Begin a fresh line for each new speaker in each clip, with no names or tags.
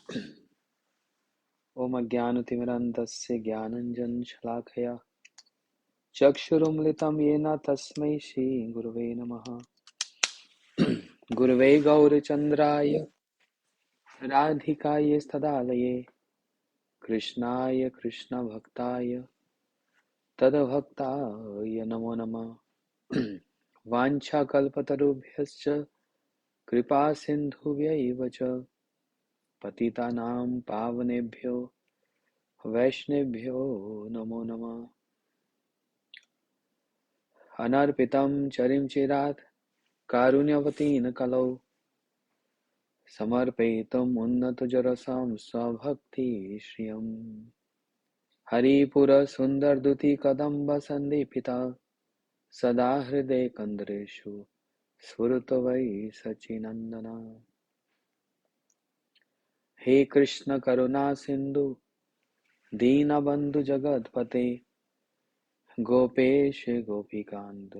ओम अज्ञानतिमिरन्धस्य ज्ञानञ्जनशलाकया चक्षुरुन्मिलितं येन तस्मै श्रीगुरवे नमः। गुरवे गौरचन्द्राय राधिकायै कृष्णाय कृष्णभक्ताय तद्भक्ताय नमो नमः। वाञ्छाकल्पतरुभ्यश्च कृपासिन्धुभ्यैव च पतितानां पावनेभ्यो वैष्णवेभ्यो नमो नमः। अनर्पितं चरिं चिरात् कारुण्यवतीर्न कलौ समर्पयितुम् उन्नतजरसां स्वभक्ति श्रियम् हरिपुरसुन्दरदुति कदम्ब सन्दीपिता सदा हृदय कन्द्रेषु स्फुरतु वै सचिनन्दना। हे कृष्ण करुणा सिन्धु दीनबन्धु जगत्पते गोपेश गोपीकान्त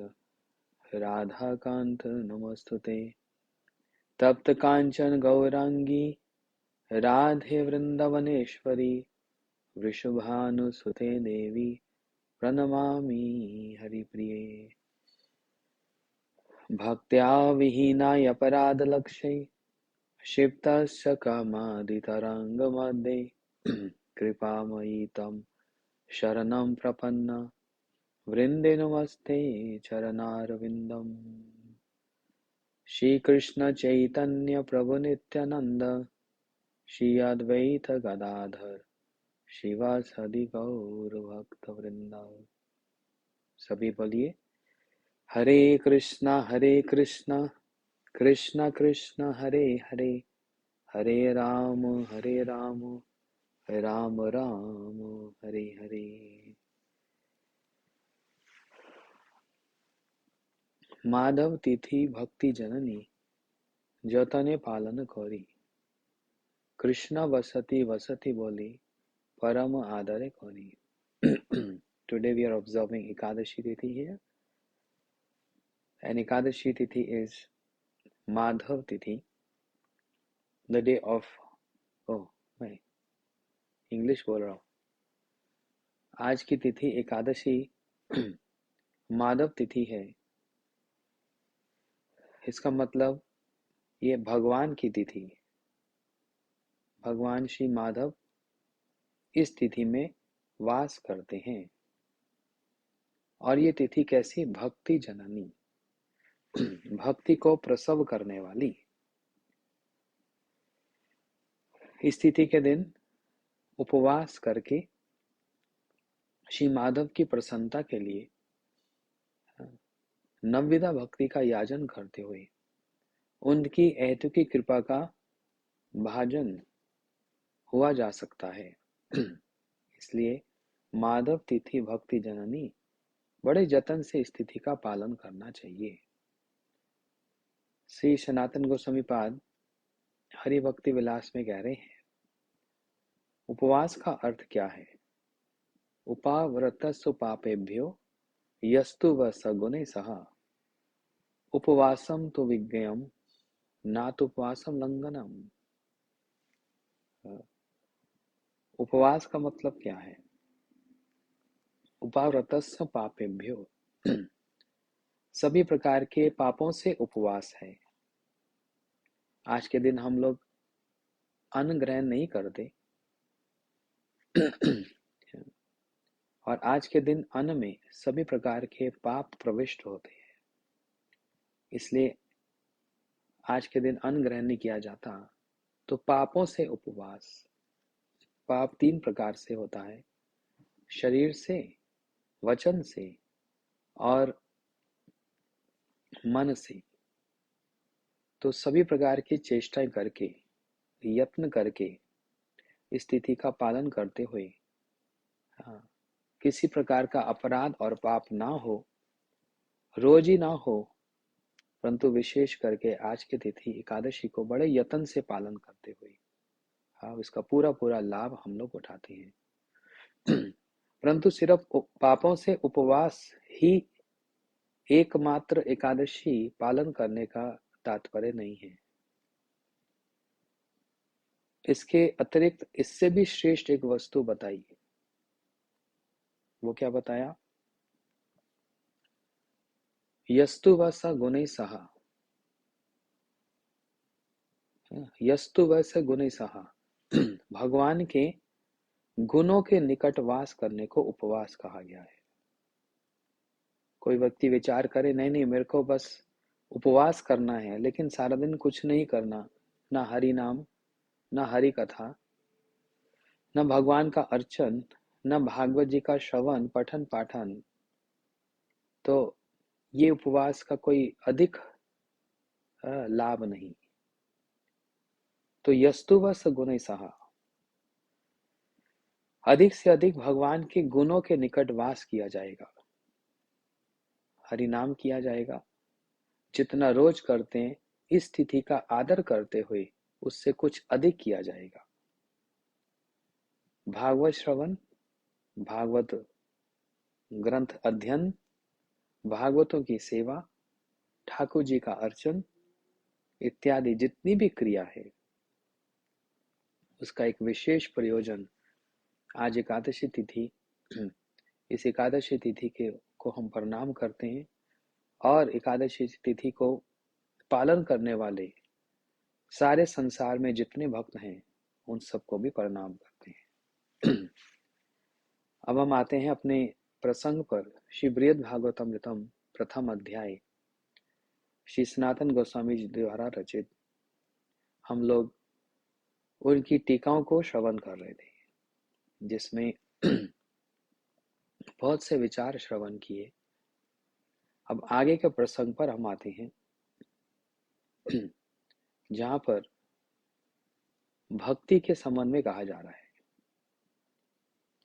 राधाकान्त नमोस्तुते। तप्त कांचन गौरांगी राधे वृंदावनेश्वरी वृषभानुसुते देवी प्रणमामि हरिप्रिये। भक्त्या विहीनाय अपराधलक्ष्यै क्षिप्तस्य कामादितरङ्गमध्ये कृपामयि तं शरणं प्रपन्न वृन्दे नमस्ते चरणारविन्दम्। श्रीकृष्ण चैतन्य प्रभु नित्यानंद श्री अद्वैत गदाधर शिवासादि गौर भक्त वृंदा। सभी बोलिए हरे कृष्णा कृष्णा कृष्णा हरे हरे हरे राम राम राम हरे हरे। माधव तिथि भक्ति जननी जतने पालन करी कृष्ण वसति वसति बोली परम आदरे करी। Today we are observing Ekadashi Tithi here, and Ekadashi Tithi is Madhav Tithi, the day of, oh मैं इंग्लिश बोल रहा हूँ। आज की तिथि एकादशी माधव तिथि है। इसका मतलब ये भगवान की तिथि, भगवान श्री माधव इस तिथि में वास करते हैं। और ये तिथि कैसी? भक्ति जननी, भक्ति को प्रसव करने वाली। इस तिथि के दिन उपवास करके श्री माधव की प्रसन्नता के लिए नवविधा भक्ति का याजन करते हुए उनकी ऐतुकी कृपा का भाजन हुआ जा सकता है। इसलिए माधव तिथि भक्ति जननी बड़े जतन से इस तिथि का पालन करना चाहिए। श्री सनातन गोस्वामी पाद हरि भक्ति विलास में कह रहे हैं, उपवास का अर्थ क्या है? उपाव्रतस्सु पापेभ्यो यस्तु व सगुणे सहा उपवासम तो विज्ञेयम नातुपवासम लंघनम। उपवास का मतलब क्या है? उपाव्रतस्स पापेभ्यो, सभी प्रकार के पापों से उपवास है। आज के दिन हम लोग अन्न ग्रहण नहीं करते और आज के दिन अन्न में सभी प्रकार के पाप प्रविष्ट होते हैं। इसलिए आज के दिन अन्न ग्रहण नहीं किया जाता। तो पापों से उपवास, पाप 3 प्रकार से होता है, शरीर से, वचन से और मन से। तो सभी प्रकार की चेष्टाएं करके, यत्न करके इस तिथि का पालन करते हुए किसी प्रकार का अपराध और पाप ना हो, रोज ही ना हो, परंतु विशेष करके आज की तिथि एकादशी को बड़े यत्न से पालन करते हुए इसका पूरा लाभ हम लोग उठाते हैं। परंतु सिर्फ पापों से उपवास ही एकमात्र एकादशी पालन करने का तात्पर्य नहीं है। इसके अतिरिक्त इससे भी श्रेष्ठ एक वस्तु बताई। वो क्या बताया? यस्तु व स गुणै सह, यस्तु व स गुणै सह, भगवान के गुणों के निकट वास करने को उपवास कहा गया है। कोई व्यक्ति विचार करे नहीं नहीं मेरे को बस उपवास करना है, लेकिन सारा दिन कुछ नहीं करना, ना हरि नाम, ना हरि कथा, न भगवान का अर्चन, न भागवत जी का श्रवण पठन पाठन, तो ये उपवास का कोई अधिक लाभ नहीं। तो यस्तु व सगुण सहा, अधिक से अधिक भगवान के गुणों के निकट वास किया जाएगा, हरि नाम किया जाएगा। जितना रोज करते हैं इस तिथि का आदर करते हुए उससे कुछ अधिक किया जाएगा। भागवत श्रवण, भागवत ग्रंथ अध्ययन, भागवतों की सेवा, ठाकुर जी का अर्चन इत्यादि जितनी भी क्रिया है उसका एक विशेष प्रयोजन आज एकादशी तिथि, इस एकादशी तिथि के को हम प्रणाम करते हैं और एकादशी तिथि को पालन करने वाले सारे संसार में जितने भक्त हैं उन सबको भी प्रणाम करते हैं। अब हम आते हैं अपने प्रसंग पर। श्री बृहद भागवतमृतम प्रथम अध्याय श्री सनातन गोस्वामी जी द्वारा रचित, हम लोग उनकी टीकाओं को श्रवण कर रहे थे, जिसमें बहुत से विचार श्रवण किए। अब आगे के प्रसंग पर हम आते हैं जहां पर भक्ति के संबंध में कहा जा रहा है,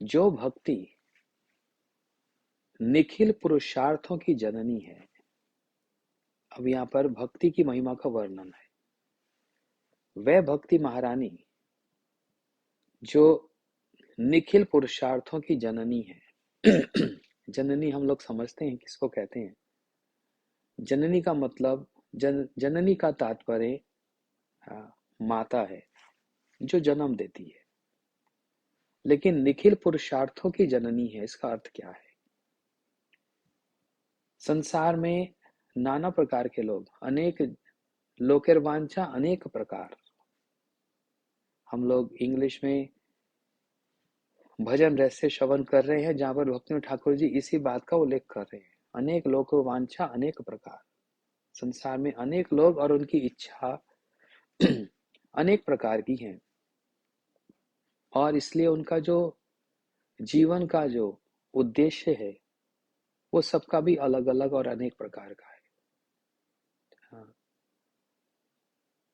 जो भक्ति निखिल पुरुषार्थों की जननी है। अब यहाँ पर भक्ति की महिमा का वर्णन है। वह भक्ति महारानी जो निखिल पुरुषार्थों की जननी है। जननी हम लोग समझते हैं किसको कहते हैं। जननी का मतलब जननी का तात्पर्य माता है जो जन्म देती है, लेकिन निखिल पुरुषार्थों की जननी है, इसका अर्थ क्या है? संसार में नाना प्रकार के लोग, अनेक लोकेरवांछा, अनेक प्रकार। हम लोग इंग्लिश में भजन रहस्य श्रवण कर रहे हैं जहां पर भक्ति ठाकुर जी इसी बात का उल्लेख कर रहे हैं। अनेक लोकवांछा, अनेक प्रकार। संसार में अनेक लोग और उनकी इच्छा अनेक प्रकार की है, और इसलिए उनका जो जीवन का जो उद्देश्य है वो सबका भी अलग अलग और अनेक प्रकार का है। हाँ।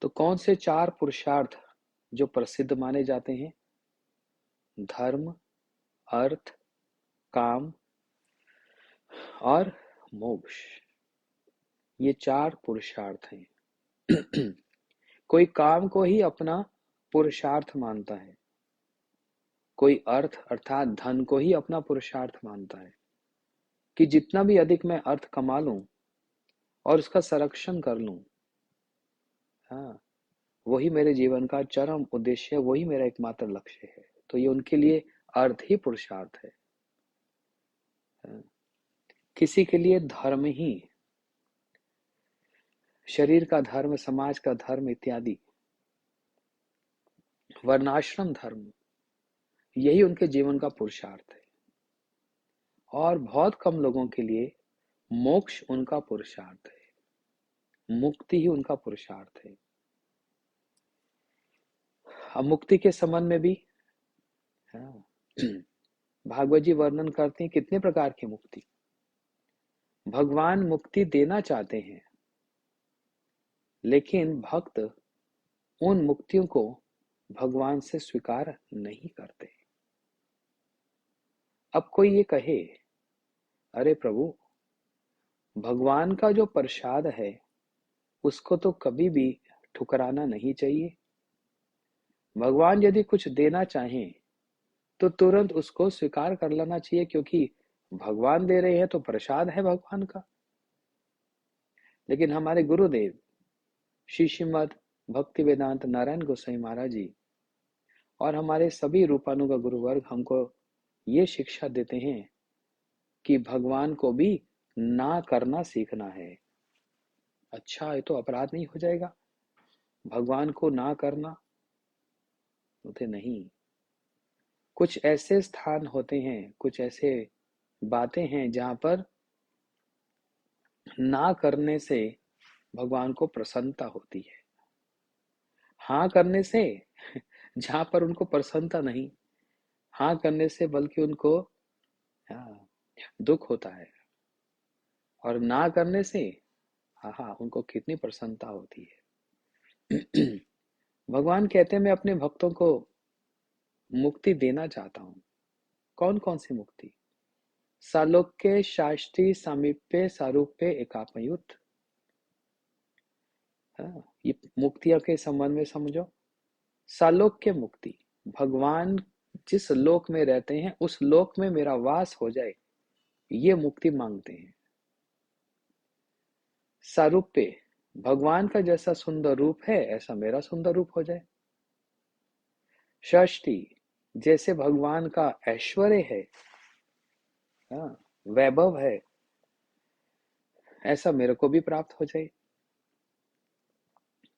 तो कौन से चार पुरुषार्थ जो प्रसिद्ध माने जाते हैं? धर्म, अर्थ, काम और मोक्ष, ये चार पुरुषार्थ हैं। कोई काम को ही अपना पुरुषार्थ मानता है, कोई अर्थ अर्थात धन को ही अपना पुरुषार्थ मानता है कि जितना भी अधिक मैं अर्थ कमा लूं और उसका संरक्षण कर लूं, हाँ, वही मेरे जीवन का चरम उद्देश्य है, वही मेरा एकमात्र लक्ष्य है। तो ये उनके लिए अर्थ ही पुरुषार्थ है। किसी के लिए धर्म ही, शरीर का धर्म, समाज का धर्म इत्यादि, वर्णाश्रम धर्म, यही उनके जीवन का पुरुषार्थ है। और बहुत कम लोगों के लिए मोक्ष उनका पुरुषार्थ है, मुक्ति ही उनका पुरुषार्थ है। अब मुक्ति के संबंध में भी भागवत जी वर्णन करते हैं कितने प्रकार की मुक्ति। भगवान मुक्ति देना चाहते हैं, लेकिन भक्त उन मुक्तियों को भगवान से स्वीकार नहीं करते। अब कोई ये कहे, अरे प्रभु, भगवान का जो प्रसाद है उसको तो कभी भी ठुकराना नहीं चाहिए। भगवान यदि कुछ देना चाहें तो तुरंत उसको स्वीकार कर लेना चाहिए, क्योंकि भगवान दे रहे हैं तो प्रसाद है भगवान का। लेकिन हमारे गुरुदेव श्री श्रीमद भक्ति वेदांत नारायण गोसाई महाराज जी और हमारे सभी रूपानुगा गुरुवर्ग हमको ये शिक्षा देते हैं कि भगवान को भी ना करना सीखना है। अच्छा, ये तो अपराध नहीं हो जाएगा भगवान को ना करना? बोलते नहीं। कुछ ऐसे स्थान होते हैं, कुछ ऐसे बातें हैं जहां पर ना करने से भगवान को प्रसन्नता होती है। हाँ करने से जहां पर उनको प्रसन्नता नहीं, हाँ करने से बल्कि उनको हाँ, दुख होता है। और ना करने से हाँ हाँ उनको कितनी प्रसन्नता होती है। भगवान कहते हैं मैं अपने भक्तों को मुक्ति देना चाहता हूँ। कौन कौन सी मुक्ति? सालोक्य शास्त्री सामीप्य सारूप्य एकात्मयुत। हाँ, ये मुक्तियों के संबंध में समझो। सालोक्य मुक्ति, भगवान जिस लोक में रहते हैं उस लोक में मेरा वास हो जाए, ये मुक्ति मांगते हैं। सारूप्य, भगवान का जैसा सुंदर रूप है ऐसा मेरा सुंदर रूप हो जाए। षष्ठी, जैसे भगवान का ऐश्वर्य है, हाँ, वैभव है, ऐसा मेरे को भी प्राप्त हो जाए।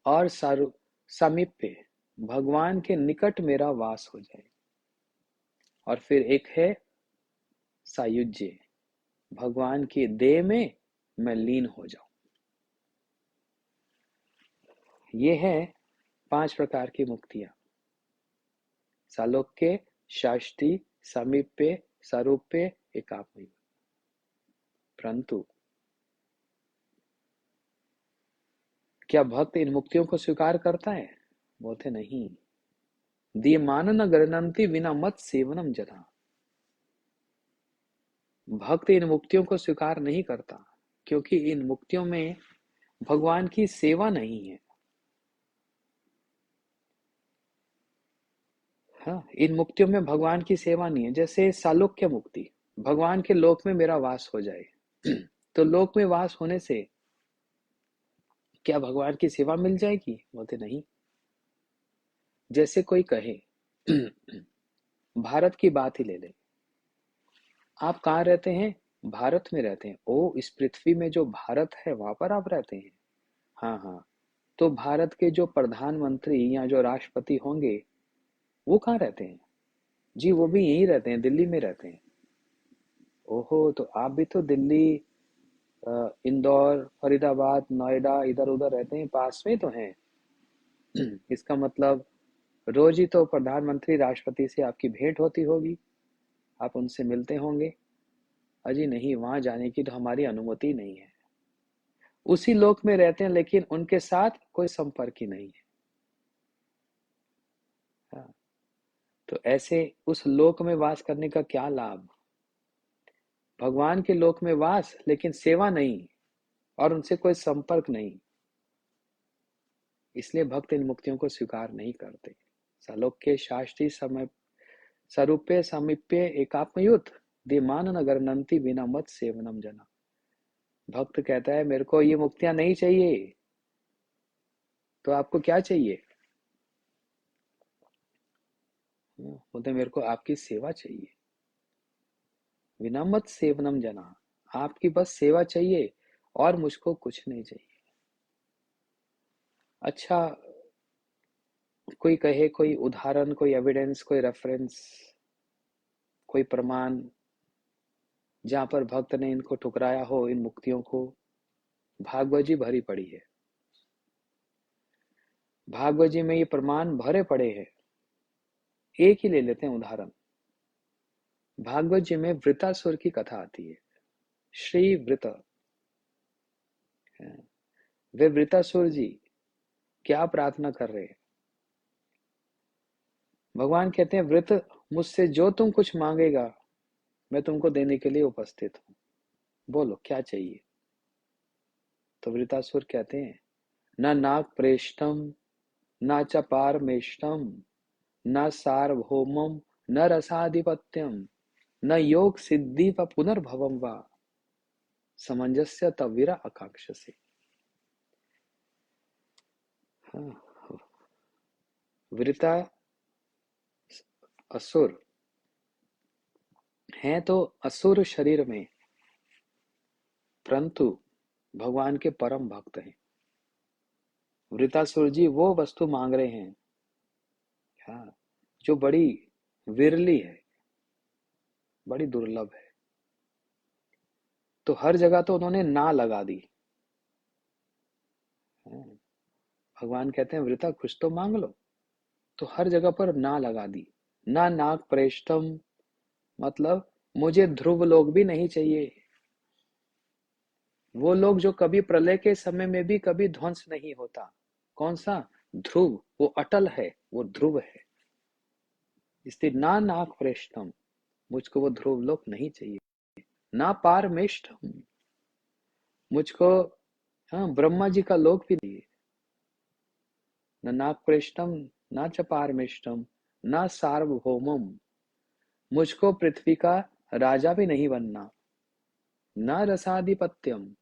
और सामीप्य, भगवान के निकट मेरा वास हो जाए। और फिर एक है सायुज्य, भगवान की देह में मैं लीन हो जाऊं। ये है 5 प्रकार की मुक्तियां। सालोक्य, शाष्टी, सामीप्य, सारूप्य, एकात्म। परंतु क्या भक्त इन मुक्तियों को स्वीकार करता है? बोलते नहीं। दीयमान न गणन्ति विना मत सेवनम जना। भक्त इन मुक्तियों को स्वीकार नहीं करता क्योंकि इन मुक्तियों में भगवान की सेवा नहीं है। हाँ, इन मुक्तियों में भगवान की सेवा नहीं है। जैसे सालोक्य मुक्ति, भगवान के लोक में मेरा वास हो जाए। तो लोक में वास होने से क्या भगवान की सेवा मिल जाएगी? बोलते नहीं। जैसे कोई कहे भारत की बात ही ले ले। आप कहाँ रहते हैं? भारत में रहते हैं। ओ, इस पृथ्वी में जो भारत है वहां पर आप रहते हैं? हाँ हाँ। तो भारत के जो प्रधानमंत्री या जो राष्ट्रपति होंगे वो कहाँ रहते हैं? जी वो भी यहीं रहते हैं, दिल्ली में रहते हैं। ओहो, तो आप भी तो दिल्ली, इंदौर, फरीदाबाद, नोएडा इधर उधर रहते हैं, पास में तो हैं। इसका मतलब रोज ही तो प्रधानमंत्री राष्ट्रपति से आपकी भेंट होती होगी, आप उनसे मिलते होंगे। अजी नहीं, वहां जाने की तो हमारी अनुमति नहीं है। उसी लोक में रहते हैं लेकिन उनके साथ कोई संपर्क ही नहीं है। हाँ, तो ऐसे उस लोक में वास करने का क्या लाभ? भगवान के लोक में वास लेकिन सेवा नहीं और उनसे कोई संपर्क नहीं। इसलिए भक्त इन मुक्तियों को स्वीकार नहीं करते। सालोक्य शास्त्री समय स्वरूपे सामीप्य एकात्मयुत दिमान नगर नंती बिना मत सेवनम जना। भक्त कहता है मेरे को ये मुक्तियां नहीं चाहिए, तो आपको क्या चाहिए? बोलते मेरे को आपकी सेवा चाहिए। बिना मत सेवनम जना, आपकी बस सेवा चाहिए और मुझको कुछ नहीं चाहिए। अच्छा, कोई कहे, कोई उदाहरण, कोई एविडेंस, कोई रेफरेंस, कोई प्रमाण जहां पर भक्त ने इनको ठुकराया हो, इन मुक्तियों को? भागवत जी भरी पड़ी है। भागवत जी में ये प्रमाण भरे पड़े हैं। एक ही ले लेते हैं उदाहरण। भागवत जी में वृतासुर की कथा आती है। श्री वृत, वे वृतासुर जी क्या प्रार्थना कर रहे हैं? भगवान कहते हैं वृत, मुझसे जो तुम कुछ मांगेगा मैं तुमको देने के लिए उपस्थित हूं, बोलो क्या चाहिए? तो वृतासुर कहते हैं न नाग प्रेष्ठम, न च पारमेष्टम, न सार्वभौमम, न रसाधिपत्यम, न योग सिद्धि व पुनर्भवम व समंजस्य तवीरा आकांक्ष से। हाँ, वृता असुर हैं तो असुर शरीर में, परंतु भगवान के परम भक्त हैं। वृतासुर जी वो वस्तु मांग रहे हैं, हाँ, जो बड़ी विरली है, बड़ी दुर्लभ है। तो हर जगह तो उन्होंने ना लगा दी। हाँ, भगवान कहते हैं वृता कुछ तो मांग लो, तो हर जगह पर ना लगा दी। ना नाग प्रेष्ठम, मतलब मुझे ध्रुव लोग भी नहीं चाहिए। वो लोग जो कभी प्रलय के समय में भी कभी ध्वंस नहीं होता। कौन सा? ध्रुव, वो अटल है, वो ध्रुव है। इसलिए ना नाग प्रेष्ठम, मुझको वो ध्रुव लोक नहीं चाहिए। ना पारमेष्ठम, मुझको, हाँ, ब्रह्मा जी का लोक भी नहीं। न नागप्रेष्ठम, न च पारमेष्ठम, न सार्वभौमम, मुझको पृथ्वी का राजा भी नहीं बनना। न रसाधिपत्यम,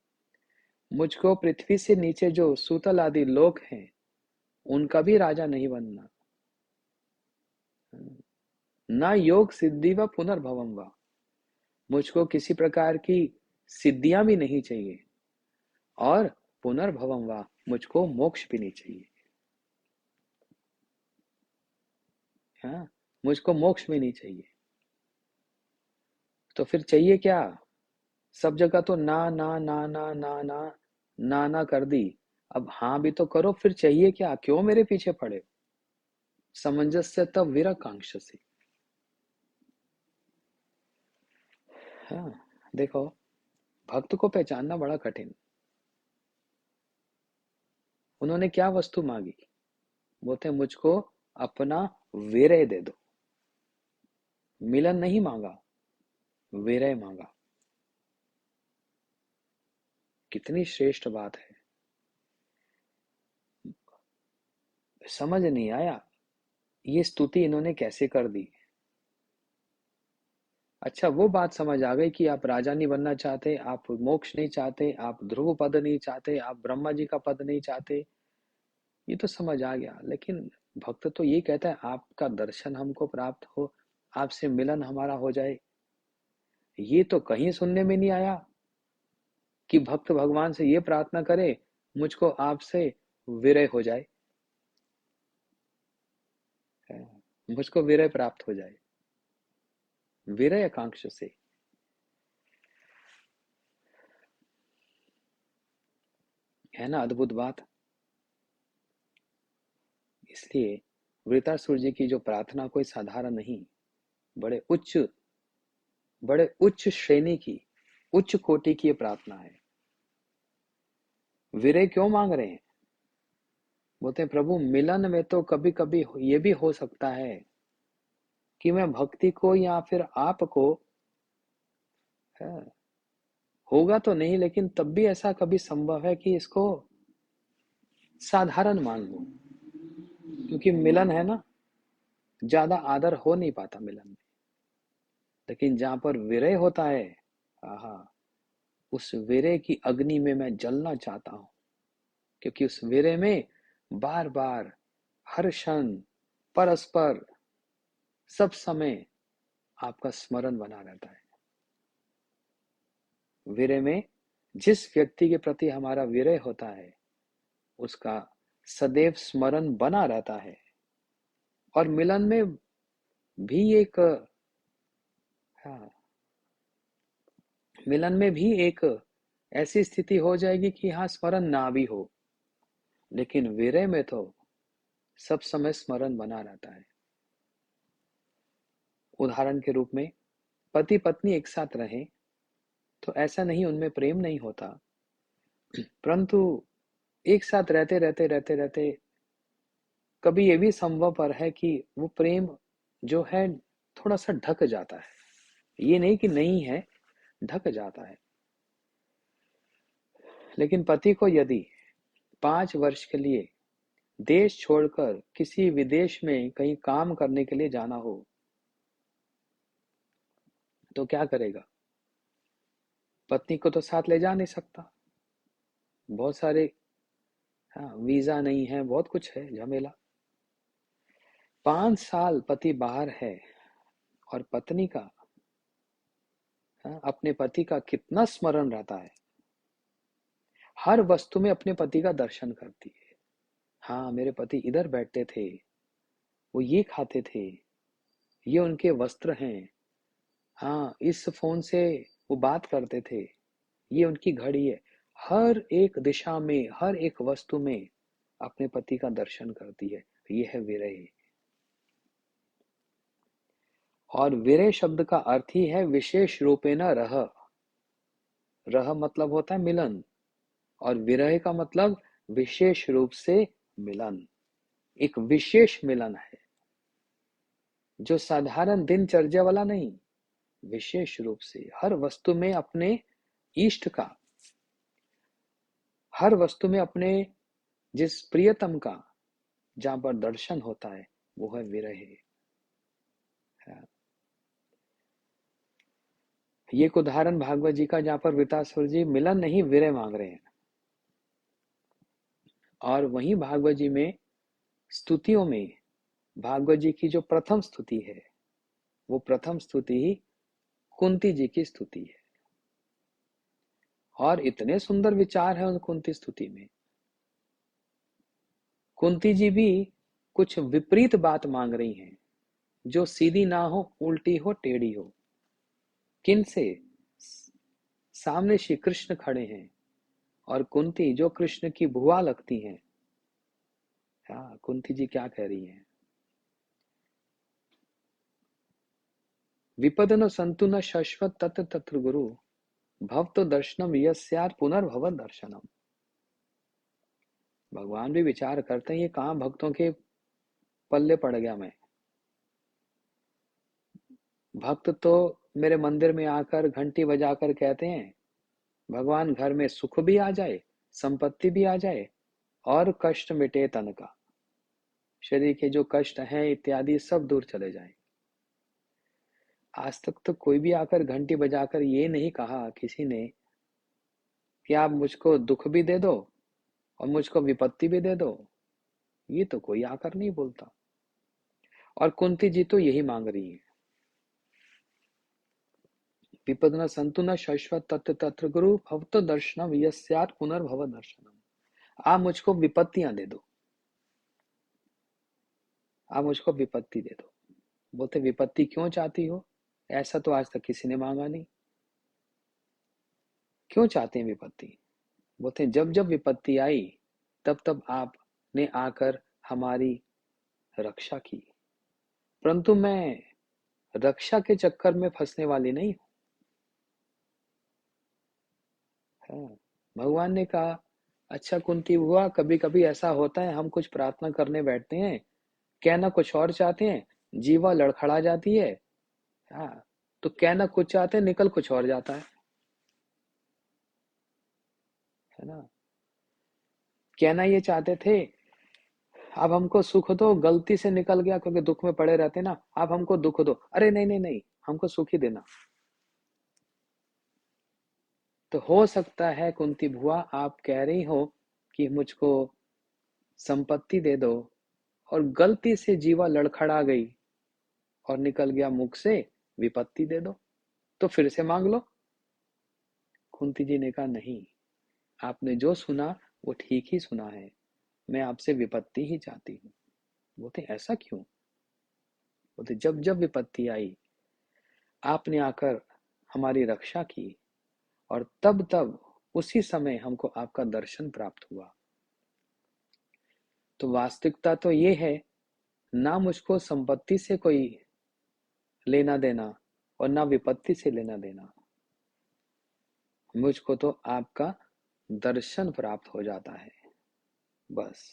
मुझको पृथ्वी से नीचे जो सूतल आदि लोक हैं उनका भी राजा नहीं बनना। न योग सिद्धि व पुनर्भवम व, मुझको किसी प्रकार की सिद्धियां भी नहीं चाहिए, और पुनर्भवम व, मुझको मोक्ष भी नहीं चाहिए। हाँ, मुझको मोक्ष भी नहीं चाहिए। तो फिर चाहिए क्या? सब जगह तो ना ना ना ना ना ना ना ना कर दी, अब हाँ भी तो करो। फिर चाहिए क्या? क्यों मेरे पीछे पड़े? सामंजस्य तब विरकांक्षसी। हाँ, देखो, भक्त को पहचानना बड़ा कठिन। उन्होंने क्या वस्तु मांगी? बोलते मुझको अपना विरय दे दो। मिलन नहीं मांगा, विरय मांगा। कितनी श्रेष्ठ बात है। समझ नहीं आया ये स्तुति इन्होंने कैसे कर दी। अच्छा, वो बात समझ आ गई कि आप राजा नहीं बनना चाहते, आप मोक्ष नहीं चाहते, आप ध्रुव पद नहीं चाहते, आप ब्रह्मा जी का पद नहीं चाहते। ये तो समझ आ गया, लेकिन भक्त तो ये कहता है आपका दर्शन हमको प्राप्त हो, आपसे मिलन हमारा हो जाए। ये तो कहीं सुनने में नहीं आया कि भक्त भगवान से ये प्रार्थना करे मुझको आपसे विरय हो जाए, मुझको विरय प्राप्त हो जाए। विरय आकांक्षा से, है ना अद्भुत बात। इसलिए वृतासुर जी की जो प्रार्थना कोई साधारण नहीं, बड़े उच्च, बड़े उच्च श्रेणी की, उच्च कोटि की प्रार्थना है। विरय क्यों मांग रहे हैं? बोलते हैं प्रभु मिलन में तो कभी कभी ये भी हो सकता है कि मैं भक्ति को या फिर आपको, है, होगा तो नहीं, लेकिन तब भी ऐसा कभी संभव है कि इसको साधारण मान लो, क्योंकि मिलन है ना, ज्यादा आदर हो नहीं पाता मिलन में। लेकिन जहां पर विरय होता है, आहा, उस विरय की अग्नि में मैं जलना चाहता हूं, क्योंकि उस विरय में बार बार, हर क्षण, परस्पर, सब समय आपका स्मरण बना रहता है। विरय में जिस व्यक्ति के प्रति हमारा विरय होता है उसका सदैव स्मरण बना रहता है। और मिलन में भी एक, हाँ, मिलन में भी एक ऐसी स्थिति हो जाएगी कि हाँ स्मरण ना भी हो, लेकिन विरय में तो सब समय स्मरण बना रहता है। उदाहरण के रूप में पति पत्नी एक साथ रहे तो ऐसा नहीं उनमें प्रेम नहीं होता, परंतु एक साथ रहते रहते रहते रहते कभी ये भी संभव पर है कि वो प्रेम जो है थोड़ा सा ढक जाता है। ये नहीं कि नहीं है, ढक जाता है। लेकिन पति को यदि 5 वर्ष के लिए देश छोड़कर किसी विदेश में कहीं काम करने के लिए जाना हो तो क्या करेगा? पत्नी को तो साथ ले जा नहीं सकता, बहुत सारे, हाँ, वीजा नहीं है, बहुत कुछ है झमेला। 5 साल पति बाहर है, और पत्नी का, अपने पति का कितना स्मरण रहता है, हर वस्तु में अपने पति का दर्शन करती है। हाँ, मेरे पति इधर बैठते थे, वो ये खाते थे, ये उनके वस्त्र हैं। हाँ, इस फोन से वो बात करते थे, ये उनकी घड़ी है। हर एक दिशा में, हर एक वस्तु में अपने पति का दर्शन करती है। ये है विरह। और विरह शब्द का अर्थ ही है विशेष रूपे न रह। रह मतलब होता है मिलन, और विरह का मतलब विशेष रूप से मिलन। एक विशेष मिलन है जो साधारण दिनचर्या वाला नहीं, विशेष रूप से हर वस्तु में अपने इष्ट का, हर वस्तु में अपने जिस प्रियतम का जहां पर दर्शन होता है, वो है विरह। ये एक उदाहरण भागवत जी का जहां पर वृतासुर जी मिलन नहीं विरह मांग रहे हैं। और वहीं भागवत जी में स्तुतियों में भागवत जी की जो प्रथम स्तुति है, वो प्रथम स्तुति ही कुंती जी की स्तुति है। और इतने सुंदर विचार है उन कुंती स्तुति में। कुंती जी भी कुछ विपरीत बात मांग रही हैं, जो सीधी ना हो, उल्टी हो, टेढ़ी हो। किन से? सामने श्री कृष्ण खड़े हैं, और कुंती जो कृष्ण की बुआ लगती हैं। हाँ, कुंती जी क्या कह रही हैं? विपदन संतु न शश्वत तत्र तत्र गुरु भव तो दर्शनम यस्यात् पुनर्भव दर्शनम। भगवान भी विचार करते हैं, ये कहाँ भक्तों के पल्ले पड़ गया मैं। भक्त तो मेरे मंदिर में आकर घंटी बजाकर कहते हैं भगवान घर में सुख भी आ जाए, संपत्ति भी आ जाए, और कष्ट मिटे तन का, शरीर के जो कष्ट हैं इत्यादि सब दूर चले जाएं। आज तक तो कोई भी आकर घंटी बजाकर ये नहीं कहा किसी ने कि आप मुझको दुख भी दे दो और मुझको विपत्ति भी दे दो। ये तो कोई आकर नहीं बोलता। और कुंती जी तो यही मांग रही है, विपदना संतु न शश्वत तत्र तत्र गुरु भवतो दर्शनम यस्यात् पुनर्भव दर्शनम। आप मुझको विपत्तियां दे दो, आप मुझको विपत्ति दे दो। बोलते विपत्ति क्यों चाहती हो? ऐसा तो आज तक किसी ने मांगा नहीं। क्यों चाहते हैं विपत्ति? बोलते जब जब विपत्ति आई तब तब आपने आकर हमारी रक्षा की, परंतु मैं रक्षा के चक्कर में फंसने वाली नहीं हूँ। भगवान ने कहा अच्छा कुंती हुआ, कभी कभी ऐसा होता है हम कुछ प्रार्थना करने बैठते हैं, कहना कुछ और चाहते हैं, जीवा लड़खड़ा जाती है। हाँ, तो कहना कुछ चाहते हैं, निकल कुछ और जाता है ना। कहना ये चाहते थे आप हमको सुख दो, गलती से निकल गया क्योंकि दुख में पड़े रहते ना, आप हमको दुख दो। अरे नहीं नहीं नहीं, हमको सुख ही देना। तो हो सकता है कुंती बुआ आप कह रही हो कि मुझको संपत्ति दे दो, और गलती से जीवा लड़खड़ा गई और निकल गया मुख से विपत्ति दे दो, तो फिर से मांग लो। कुंती जी ने कहा नहीं, आपने जो सुना वो ठीक ही सुना है, मैं आपसे विपत्ति ही चाहती हूँ। बोलते ऐसा क्यों? बोलते जब जब विपत्ति आई आपने आकर हमारी रक्षा की, और तब तब उसी समय हमको आपका दर्शन प्राप्त हुआ। तो वास्तविकता तो ये है, ना मुझको संपत्ति से कोई लेना देना और ना विपत्ति से लेना देना, मुझको तो आपका दर्शन प्राप्त हो जाता है बस।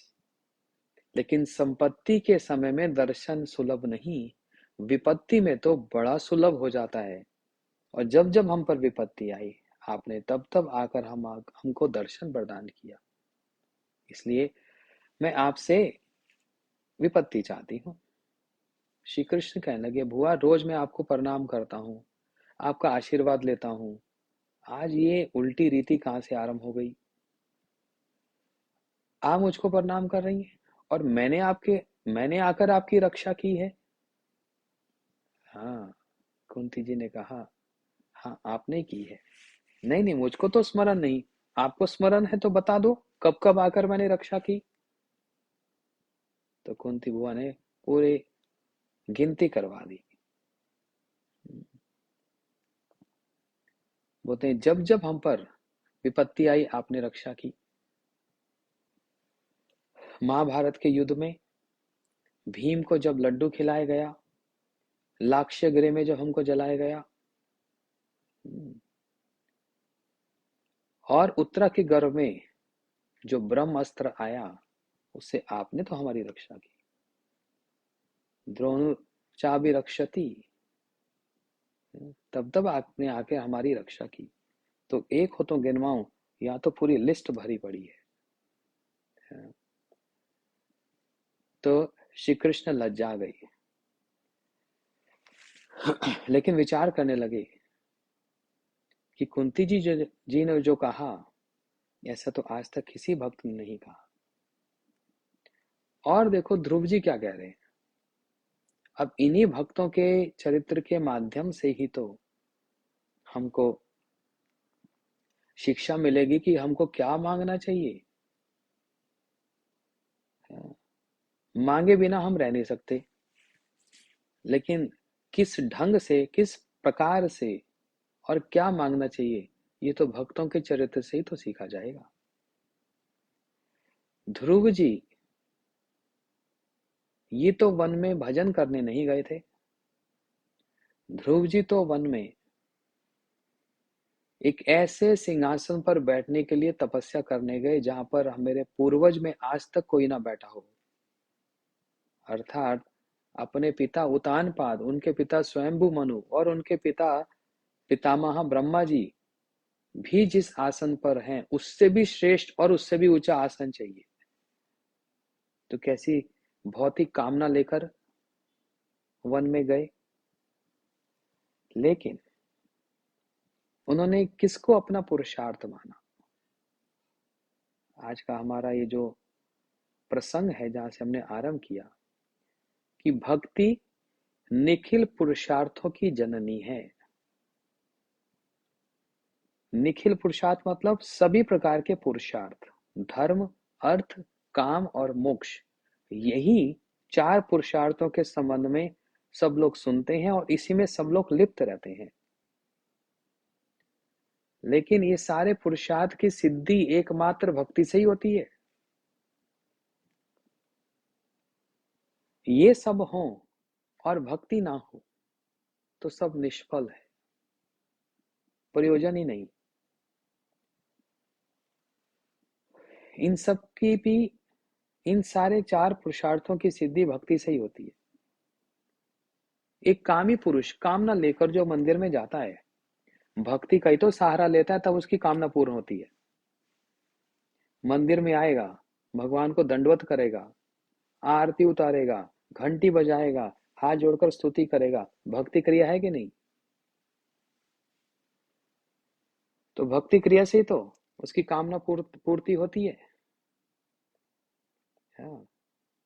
लेकिन संपत्ति के समय में दर्शन सुलभ नहीं, विपत्ति में तो बड़ा सुलभ हो जाता है। और जब जब हम पर विपत्ति आई आपने तब तब आकर हमको दर्शन प्रदान किया। इसलिए मैं आपसे विपत्ति चाहती हूँ। श्री कृष्ण कहने लगे बुआ रोज मैं आपको प्रणाम करता हूँ, आपका आशीर्वाद लेता हूँ, आज ये उल्टी रीति कहाँ से आरंभ हो गई? आप मुझको प्रणाम कर रही हैं और मैंने आकर आपकी रक्षा की है। हाँ, कुंती जी ने कहा, हाँ आपने की है। नहीं नहीं, मुझको तो स्मरण नहीं। आपको स्मरण है तो बता दो कब कब आकर मैंने रक्षा की। तो कुंती बुआ ने पूरी गिनती करवा दी। बोलते हैं जब जब हम पर विपत्ति आई आपने रक्षा की। महाभारत के युद्ध में भीम को जब लड्डू खिलाया गया, लाक्षय गृह में जब हमको जलाया गया, और उत्तरा के गर्भ में जो ब्रह्म अस्त्र आया, उससे आपने तो हमारी रक्षा की। द्रोणु चाबी रक्षति, तब तब आपने आके हमारी रक्षा की। तो एक हो तो गिनवाऊं या तो पूरी लिस्ट भरी पड़ी है। तो श्री कृष्ण लज्जा गई, लेकिन विचार करने लगे कि कुंती जी ने जो कहा, ऐसा तो आज तक किसी भक्त ने नहीं कहा। और देखो ध्रुव जी क्या कह रहे हैं, अब इन्हीं भक्तों के चरित्र के माध्यम से ही तो हमको शिक्षा मिलेगी कि हमको क्या मांगना चाहिए। मांगे बिना हम रह नहीं सकते, लेकिन किस ढंग से, किस प्रकार से और क्या मांगना चाहिए, ये तो भक्तों के चरित्र से ही तो सीखा जाएगा। ध्रुव जी ये तो वन में भजन करने नहीं गए थे। ध्रुव जी तो वन में एक ऐसे सिंहासन पर बैठने के लिए तपस्या करने गए जहां पर मेरे पूर्वज में आज तक कोई ना बैठा हो। अर्थात अपने पिता उतानपाद, उनके पिता स्वयंभू मनु और उनके पिता पितामह ब्रह्मा जी भी जिस आसन पर हैं, उससे भी श्रेष्ठ और उससे भी ऊंचा आसन चाहिए। तो कैसी भौतिक कामना लेकर वन में गए, लेकिन उन्होंने किसको अपना पुरुषार्थ माना। आज का हमारा ये जो प्रसंग है, जहां से हमने आरंभ किया कि भक्ति निखिल पुरुषार्थों की जननी है। निखिल पुरुषार्थ मतलब सभी प्रकार के पुरुषार्थ, धर्म, अर्थ, काम और मोक्ष, यही चार पुरुषार्थों के संबंध में सब लोग सुनते हैं और इसी में सब लोग लिप्त रहते हैं। लेकिन ये सारे पुरुषार्थ की सिद्धि एकमात्र भक्ति से ही होती है। ये सब हो और भक्ति ना हो तो सब निष्फल है, प्रयोजन ही नहीं। इन सब की भी, इन सारे चार पुरुषार्थों की सिद्धि भक्ति से ही होती है। एक कामी पुरुष कामना लेकर जो मंदिर में जाता है, भक्ति का ही तो सहारा लेता है, तब उसकी कामना पूर्ण होती है। मंदिर में आएगा, भगवान को दंडवत करेगा, आरती उतारेगा, घंटी बजाएगा, हाथ जोड़कर स्तुति करेगा, भक्ति क्रिया है कि नहीं। तो भक्ति क्रिया से ही तो उसकी कामना पूर्ति होती है। हाँ,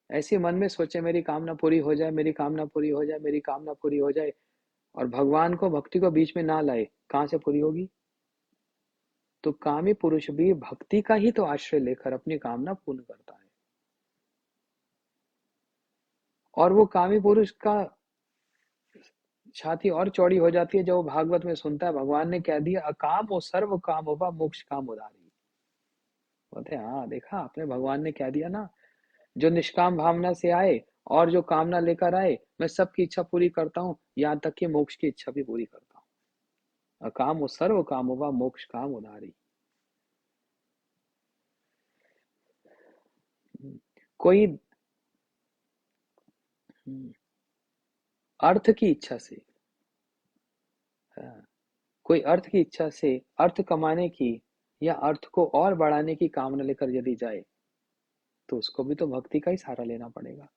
ऐसे मन में सोचे मेरी कामना पूरी हो जाए, मेरी कामना पूरी हो जाए, मेरी कामना पूरी हो जाए, और भगवान को, भक्ति को बीच में ना लाए, कहां से पूरी होगी। तो कामी पुरुष भी भक्ति का ही तो आश्रय लेकर अपनी कामना पूर्ण करता है। और वो कामी पुरुष का छाती और चौड़ी हो जाती है जब वो भागवत में सुनता है भगवान ने कह दिया अकाम हो सर्व काम होगा मोक्ष काम उदारी। बोलते हाँ देखा आपने, भगवान ने कह दिया ना, जो निष्काम भावना से आए और जो कामना लेकर आए, मैं सबकी इच्छा पूरी करता हूँ, यहाँ तक कि मोक्ष की इच्छा भी पूरी करता हूँ। अकाम हो सर्व काम होगा मोक्ष काम उदारी। कोई अर्थ की इच्छा से, हाँ, कोई अर्थ की इच्छा से, अर्थ कमाने की या अर्थ को और बढ़ाने की कामना लेकर यदि जाए, तो उसको भी तो भक्ति का ही सहारा लेना पड़ेगा।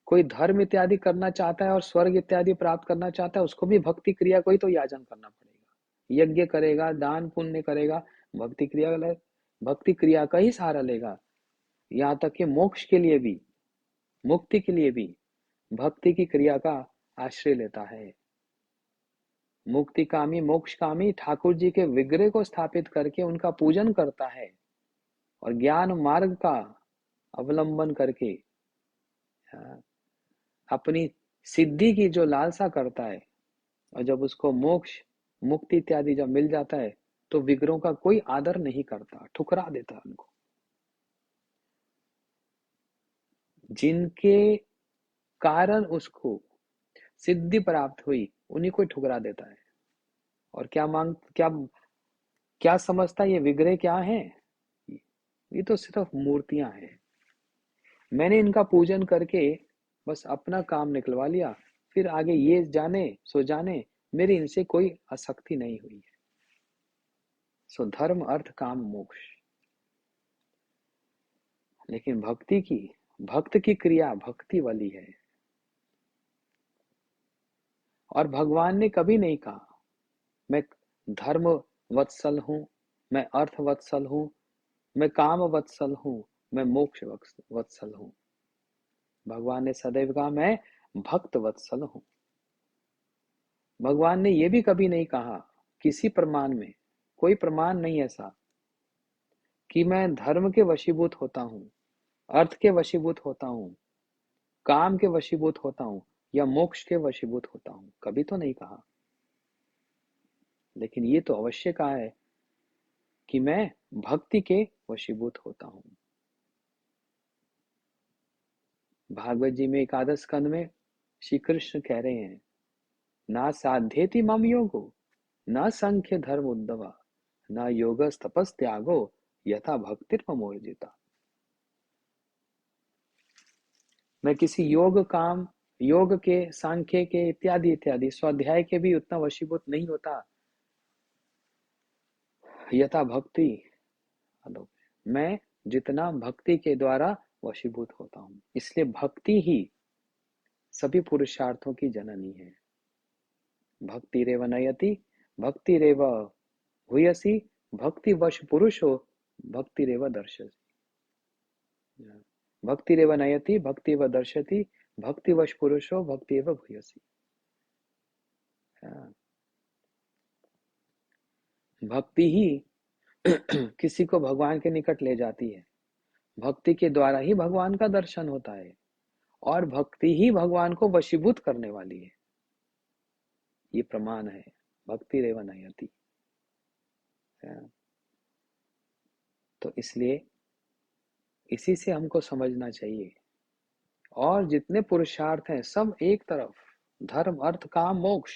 कोई धर्म इत्यादि करना चाहता है और स्वर्ग इत्यादि प्राप्त करना चाहता है, उसको भी भक्ति क्रिया को ही तो याचन करना पड़ेगा, यज्ञ करेगा, दान पुण्य करेगा, भक्ति क्रिया, भक्ति क्रिया का ही सहारा लेगा। यहाँ तक कि मोक्ष के लिए भी, मुक्ति के लिए भी भक्ति की क्रिया का आश्रय लेता है। मुक्तिकामी मोक्षकामी ठाकुर जी के विग्रह को स्थापित करके उनका पूजन करता है और ज्ञान मार्ग का अवलंबन करके अपनी सिद्धि की जो लालसा करता है, और जब उसको मोक्ष मुक्ति इत्यादि जब मिल जाता है तो विग्रहों का कोई आदर नहीं करता, ठुकरा देता है उनको। जिनके कारण उसको सिद्धि प्राप्त हुई उन्हीं को ठुकरा देता है। और क्या समझता है ये विग्रह क्या है? ये तो सिर्फ मूर्तियां हैं। मैंने इनका पूजन करके बस अपना काम निकलवा लिया, फिर आगे ये जाने सो जाने, मेरी इनसे कोई आसक्ति नहीं हुई है। सो धर्म अर्थ काम मोक्ष। लेकिन भक्त की क्रिया भक्ति वाली है। और भगवान ने कभी नहीं कहा मैं धर्म वत्सल हूं, मैं अर्थ वत्सल हूं, मैं काम वत्सल हूं, मैं मोक्ष वत्सल हूं। भगवान ने सदैव कहा मैं भक्त वत्सल हूं। भगवान ने यह भी कभी नहीं कहा किसी प्रमाण में, कोई प्रमाण नहीं ऐसा कि मैं धर्म के वशीभूत होता हूं, अर्थ के वशीभूत होता हूं, काम के वशीभूत होता हूं या मोक्ष के वशीभूत होता हूं, कभी तो नहीं कहा। लेकिन ये तो अवश्य कहा है कि मैं भक्ति के वशीभूत होता हूं। भागवत जी में एकादश स्कंद में श्री कृष्ण कह रहे हैं, ना साध्येति मम योगो न संख्य धर्म उद्धवा न योग तपस त्यागो यथा भक्तिर्ममोर्जिता। मैं किसी योग के, सांख्य के इत्यादि इत्यादि स्वाध्याय के भी उतना वशीभूत नहीं होता यथा भक्ति, मैं जितना भक्ति के द्वारा वशीभूत होता हूं। इसलिए भक्ति ही सभी पुरुषार्थों की जननी है। भक्ति रेव नयति भक्ति रेव भूयसी भक्ति वश पुरुषो भक्ति रेव दर्शति। भक्ति रेव नयति भक्ति व दर्शति भक्ति वश पुरुषो भक्ति एव भूयसी। भक्ति ही किसी को भगवान के निकट ले जाती है। भक्ति के द्वारा ही भगवान का दर्शन होता है और भक्ति ही भगवान को वशीभूत करने वाली है। ये प्रमाण है भक्ति रेव नयति। तो इसलिए इसी से हमको समझना चाहिए। और जितने पुरुषार्थ हैं सब एक तरफ, धर्म अर्थ काम मोक्ष,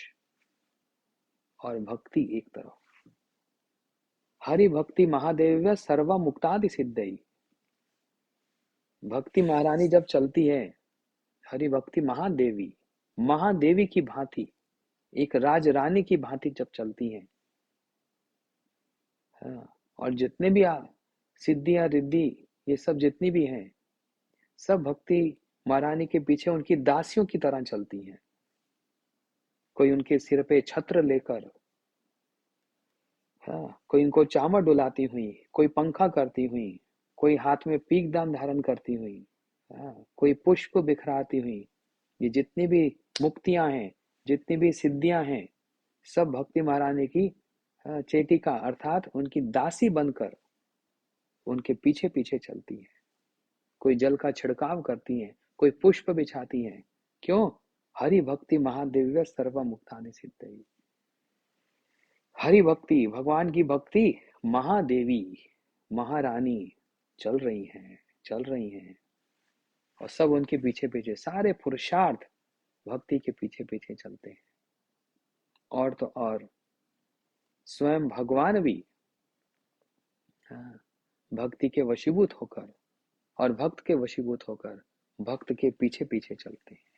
और भक्ति एक तरफ। हरि भक्ति महादेव्य सर्व मुक्तादि सिद्धई। भक्ति महारानी जब चलती है, हरि भक्ति महादेवी की भांति, एक राज रानी की भांति जब चलती है, और जितने भी सिद्धियां रिद्धि ये सब जितनी भी हैं, सब भक्ति महारानी के पीछे उनकी दासियों की तरह चलती हैं। कोई उनके सिर पे छत्र लेकर, कोई उनको चामर डुलाती हुई, कोई पंखा करती हुई, कोई हाथ में पीकदान धारण करती हुई, कोई पुष्प बिखराती हुई। ये जितनी भी मुक्तियां हैं, जितनी भी सिद्धियां हैं, सब भक्ति महारानी की चेटिका अर्थात उनकी दासी बनकर उनके पीछे पीछे चलती है। कोई जल का छिड़काव करती है, कोई पुष्प बिछाती है। क्यों? हरि भक्ति महादेव्य सर्व मुक्तानि सिद्धई। हरि भक्ति, भगवान की भक्ति, महादेवी महारानी चल रही हैं और सब उनके पीछे पीछे, सारे पुरुषार्थ भक्ति के पीछे पीछे चलते हैं। और तो और स्वयं भगवान भी भक्ति के वशीभूत होकर और भक्त के वशीभूत होकर भक्त के पीछे पीछे चलते हैं।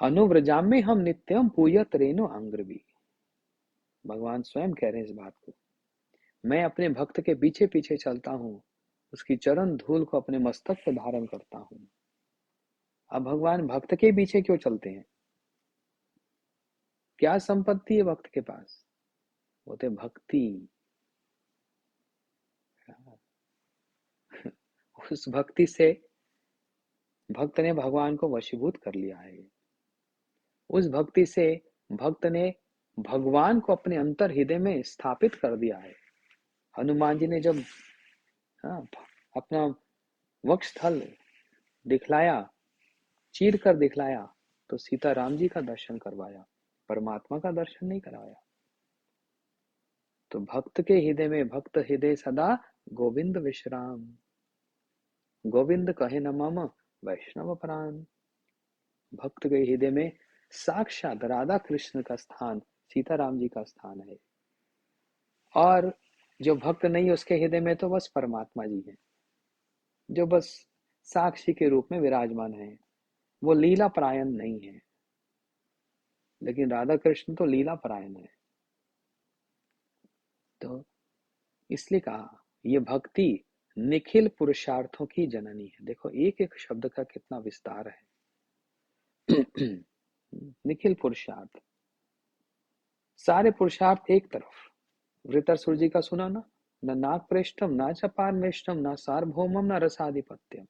अनुव्रजाम में हम नित्यम पूयत रेणु अंग्रवी। भगवान स्वयं कह रहे हैं इस बात को, मैं अपने भक्त के पीछे पीछे चलता हूं, उसकी चरण धूल को अपने मस्तक पर धारण करता हूं। अब भगवान भक्त के पीछे क्यों चलते हैं? क्या संपत्ति है भक्त के पास? वो तो भक्ति। उस भक्ति से भक्त ने भगवान को वशीभूत कर लिया है। उस भक्ति से भक्त ने भगवान को अपने अंतर हृदय में स्थापित कर दिया है। हनुमान जी ने जब हाँ, अपना वक्षस्थल दिखलाया, चीर कर दिखलाया, तो सीता राम जी का दर्शन करवाया, परमात्मा का दर्शन नहीं कराया। तो भक्त के हृदय में भक्त हृदय सदा गोविंद विश्राम, गोविंद कहे न मम वैष्णव प्राण। भक्त के हृदय में साक्षात राधा कृष्ण का स्थान, सीताराम जी का स्थान है। और जो भक्त नहीं उसके हृदय में तो बस परमात्मा जी है, जो बस साक्षी के रूप में विराजमान है। वो लीला परायण नहीं है, लेकिन राधा कृष्ण तो लीला परायण है। तो इसलिए कहा ये भक्ति निखिल पुरुषार्थों की जननी है। देखो एक एक शब्द का कितना विस्तार है। निखिल पुरुषार्थ, सारे पुरुषार्थ एक तरफ। वृत्रासुर जी का सुना ना, न नाग प्रेष्ठम न च पारमेष्ठम न सार्वभौमम न रसाधिपत्यम।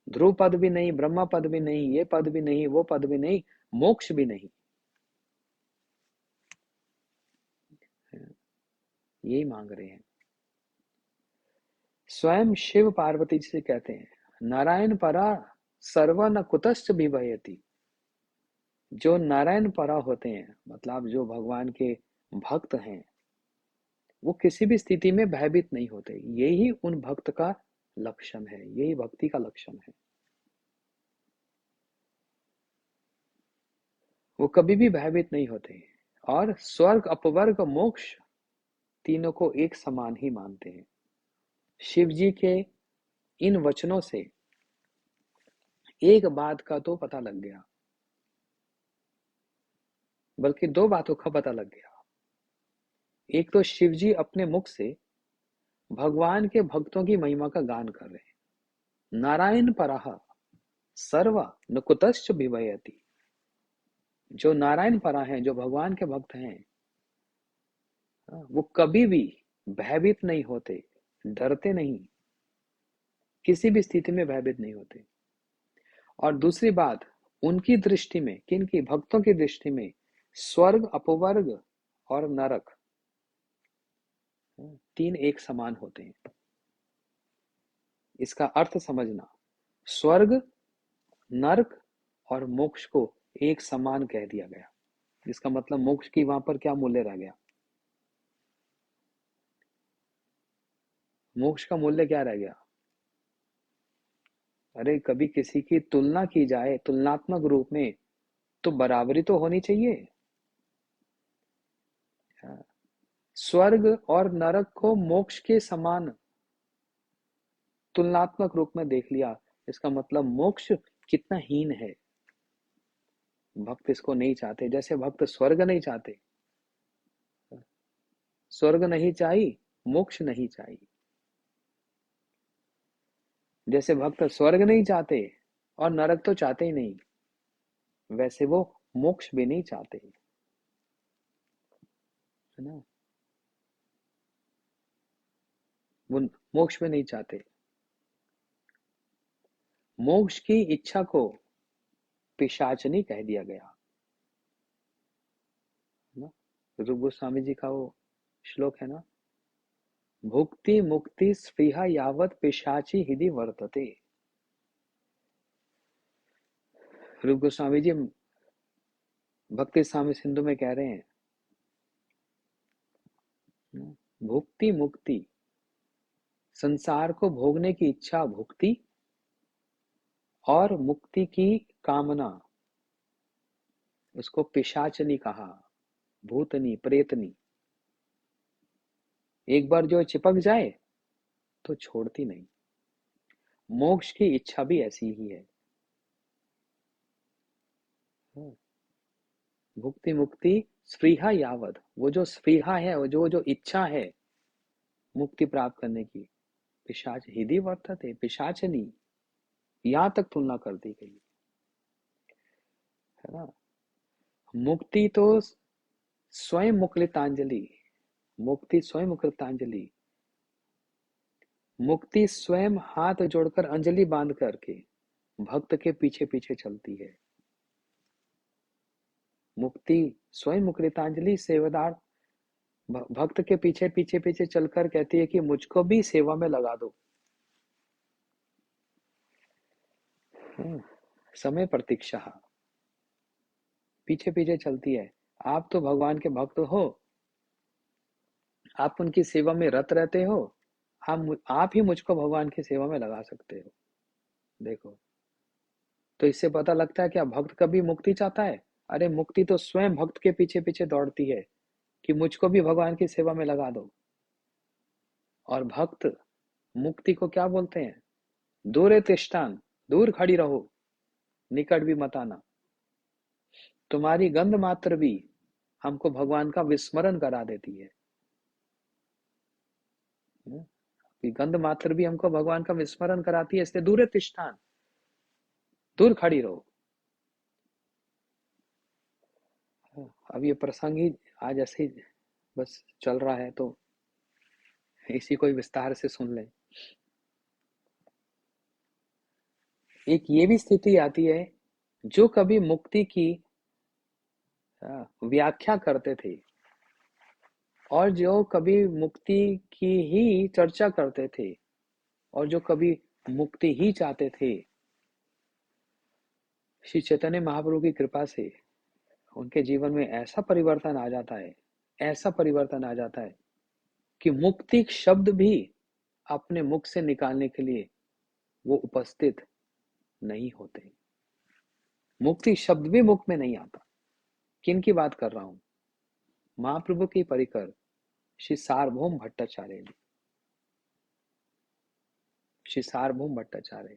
ध्रुव पद भी नहीं, ब्रह्मा पद भी नहीं, ये पद भी नहीं, वो पद भी नहीं, मोक्ष भी नहीं। यही मांग रहे हैं। स्वयं शिव पार्वती जी से कहते हैं नारायण परा सर्व न कुतश्च विभयति। जो नारायण परा होते हैं, मतलब जो भगवान के भक्त हैं, वो किसी भी स्थिति में भयभीत नहीं होते। यही उन भक्त का लक्षण है, यही भक्ति का लक्षण है। वो कभी भी भयभीत नहीं होते और स्वर्ग अपवर्ग मोक्ष तीनों को एक समान ही मानते हैं। शिव जी के इन वचनों से एक बात का तो पता लग गया, बल्कि दो बातों का पता लग गया। एक तो शिव जी अपने मुख से भगवान के भक्तों की महिमा का गान कर रहे हैं। नारायण परः सर्व न कुतश्च विभयति। जो नारायण परा है, जो भगवान के भक्त हैं, वो कभी भी भयभीत नहीं होते, डरते नहीं, किसी भी स्थिति में भयभीत नहीं होते। और दूसरी बात, उनकी दृष्टि में, किनकी, भक्तों की दृष्टि में स्वर्ग अपवर्ग और नरक तीन एक समान होते हैं। इसका अर्थ समझना, स्वर्ग, नरक और मोक्ष को एक समान कह दिया गया। इसका मतलब मोक्ष की वहां पर क्या मूल्य रह गया? मोक्ष का मूल्य क्या रह गया? अरे कभी किसी की तुलना की जाए तुलनात्मक रूप में, तो बराबरी तो होनी चाहिए। स्वर्ग और नरक को मोक्ष के समान तुलनात्मक रूप में देख लिया, इसका मतलब मोक्ष कितना हीन है। भक्त इसको नहीं चाहते। जैसे भक्त स्वर्ग नहीं चाहते, स्वर्ग नहीं चाहिए, मोक्ष नहीं चाहिए। जैसे भक्त स्वर्ग नहीं चाहते और नरक तो चाहते ही नहीं, वैसे वो मोक्ष भी नहीं चाहते, है ना। वो मोक्ष में नहीं चाहते। मोक्ष की इच्छा को पिशाचनी कह दिया गया, है ना। रूप गोस्वामी जी का वो श्लोक है ना, भुक्ति मुक्ति स्पृहा यावत पिशाची हिदि वर्तते। रूप गोस्वामी जी भक्ति स्वामी सिंधु में कह रहे हैं, भुक्ति मुक्ति, संसार को भोगने की इच्छा भुक्ति, और मुक्ति की कामना, उसको पिशाचनी कहा, भूतनी, प्रेतनी। एक बार जो चिपक जाए तो छोड़ती नहीं। मोक्ष की इच्छा भी ऐसी ही है। भुक्ति मुक्ति स्पृहा यावत, वो जो स्पृहा है, वो जो इच्छा है मुक्ति प्राप्त करने की, पिशाच हिदि वर्तते, पिशाचनी, यहां तक तुलना कर दी गई है ना। मुक्ति तो स्वयं मुक्लितांजलि, मुक्ति स्वयं मुक्लितांजलि, मुक्ति स्वयं हाथ जोड़कर अंजलि बांध करके भक्त के पीछे पीछे चलती है। मुक्ति स्वयं मुक्तांजलि सेवादार भक्त के पीछे पीछे पीछे चलकर कहती है कि मुझको भी सेवा में लगा दो। समय प्रतीक्षा पीछे पीछे चलती है। आप तो भगवान के भक्त हो, आप उनकी सेवा में रत रहते हो, आप ही मुझको भगवान की सेवा में लगा सकते हो। देखो, तो इससे पता लगता है क्या भक्त कभी मुक्ति चाहता है? अरे मुक्ति तो स्वयं भक्त के पीछे पीछे दौड़ती है कि मुझको भी भगवान की सेवा में लगा दो। और भक्त मुक्ति को क्या बोलते हैं? दूरे तिष्ठान, दूर खड़ी रहो, निकट भी मत आना। तुम्हारी गंध मात्र भी हमको भगवान का विस्मरण करा देती है। गंध मात्र भी हमको भगवान का विस्मरण कराती है, इसलिए दूर तिष्ठान, दूर खड़ी रहो। अब ये प्रसंग ही आज ऐसे ही बस चल रहा है, तो इसी को विस्तार से सुन लें। एक ये भी स्थिति आती है, जो कभी मुक्ति की व्याख्या करते थे और जो कभी मुक्ति की ही चर्चा करते थे और जो कभी मुक्ति ही चाहते थे, श्री चैतन्य महाप्रभु की कृपा से उनके जीवन में ऐसा परिवर्तन आ जाता है, ऐसा परिवर्तन आ जाता है कि मुक्ति शब्द भी अपने मुख से निकालने के लिए वो उपस्थित नहीं होते। मुक्ति शब्द भी मुख में नहीं आता। किन की बात कर रहा हूं? महाप्रभु की परिकर श्री सार्वभौम भट्टाचार्य जी। श्री सार्वभौम भट्टाचार्य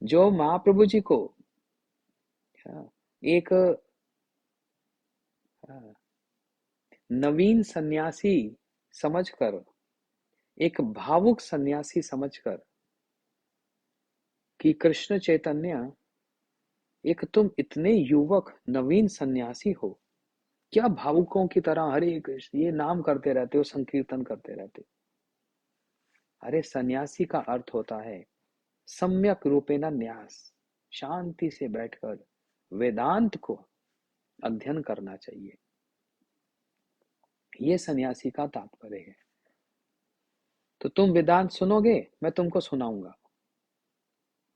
जो महाप्रभु जी को एक नवीन सन्यासी समझकर, एक भावुक सन्यासी समझकर कि कृष्ण चैतन्य एक तुम इतने युवक नवीन सन्यासी हो, क्या भावुकों की तरह हरे कृष्ण ये नाम करते रहते हो, संकीर्तन करते रहते हो? अरे सन्यासी का अर्थ होता है सम्यक रूपेण न्यास, शांति से बैठकर वेदांत को अध्ययन करना चाहिए। ये सन्यासी का तात्पर्य है। तो तुम वेदांत सुनोगे, मैं तुमको सुनाऊंगा।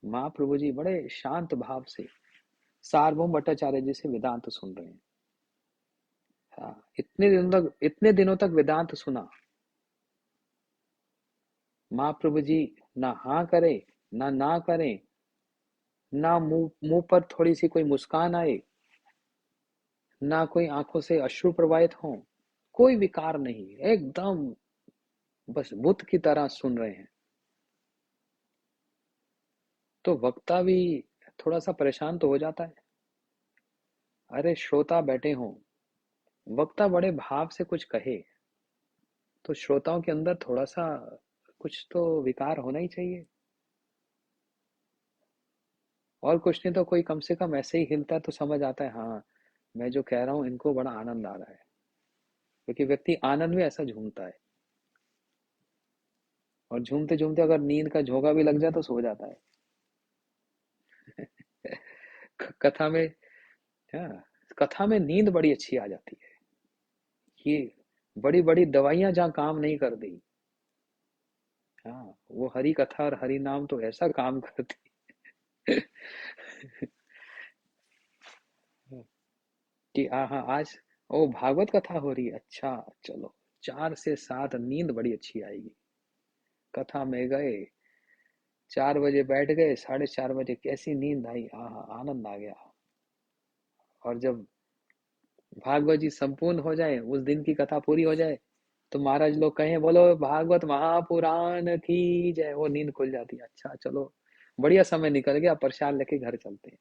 महाप्रभु जी बड़े शांत भाव से सार्वभौम भट्टाचार्य जी से वेदांत सुन रहे हैं। हाँ, इतने दिनों तक वेदांत सुना। महाप्रभु जी ना हाँ करे ना करें, ना मुंह पर थोड़ी सी कोई मुस्कान आए, ना कोई आंखों से अश्रु प्रवाहित हो, कोई विकार नहीं, एकदम बस बुद्ध की तरह सुन रहे हैं। तो वक्ता भी थोड़ा सा परेशान तो हो जाता है। अरे श्रोता बैठे हों, वक्ता बड़े भाव से कुछ कहे तो श्रोताओं के अंदर थोड़ा सा कुछ तो विकार होना ही चाहिए। और कुछ नहीं तो कोई कम से कम ऐसे ही हिलता है तो समझ आता है, हाँ मैं जो कह रहा हूँ इनको बड़ा आनंद आ रहा है। क्योंकि व्यक्ति आनंद में ऐसा झूमता है, और झूमते झूमते अगर नींद का झोंका भी लग जाए तो सो जाता है। कथा में, हाँ, कथा में नींद बड़ी अच्छी आ जाती है। ये बड़ी बड़ी दवाइयां जहाँ काम नहीं कर दी, हाँ वो हरि कथा और हरि नाम तो ऐसा काम करती है कि हाँ हाँ आज ओ भागवत कथा हो रही है, अच्छा चलो 4 से 7 नींद बड़ी अच्छी आएगी। कथा में गए, 4 बजे बैठ गए, 4:30 बजे कैसी नींद आई, हाँ आनंद आ गया। और जब भागवत जी संपूर्ण हो जाए, उस दिन की कथा पूरी हो जाए, तो महाराज लोग कहें बोलो भागवत महापुराण की जय, वो नींद खुल जाती है। अच्छा चलो बढ़िया समय निकल गया, प्रसाद लेके घर चलते हैं।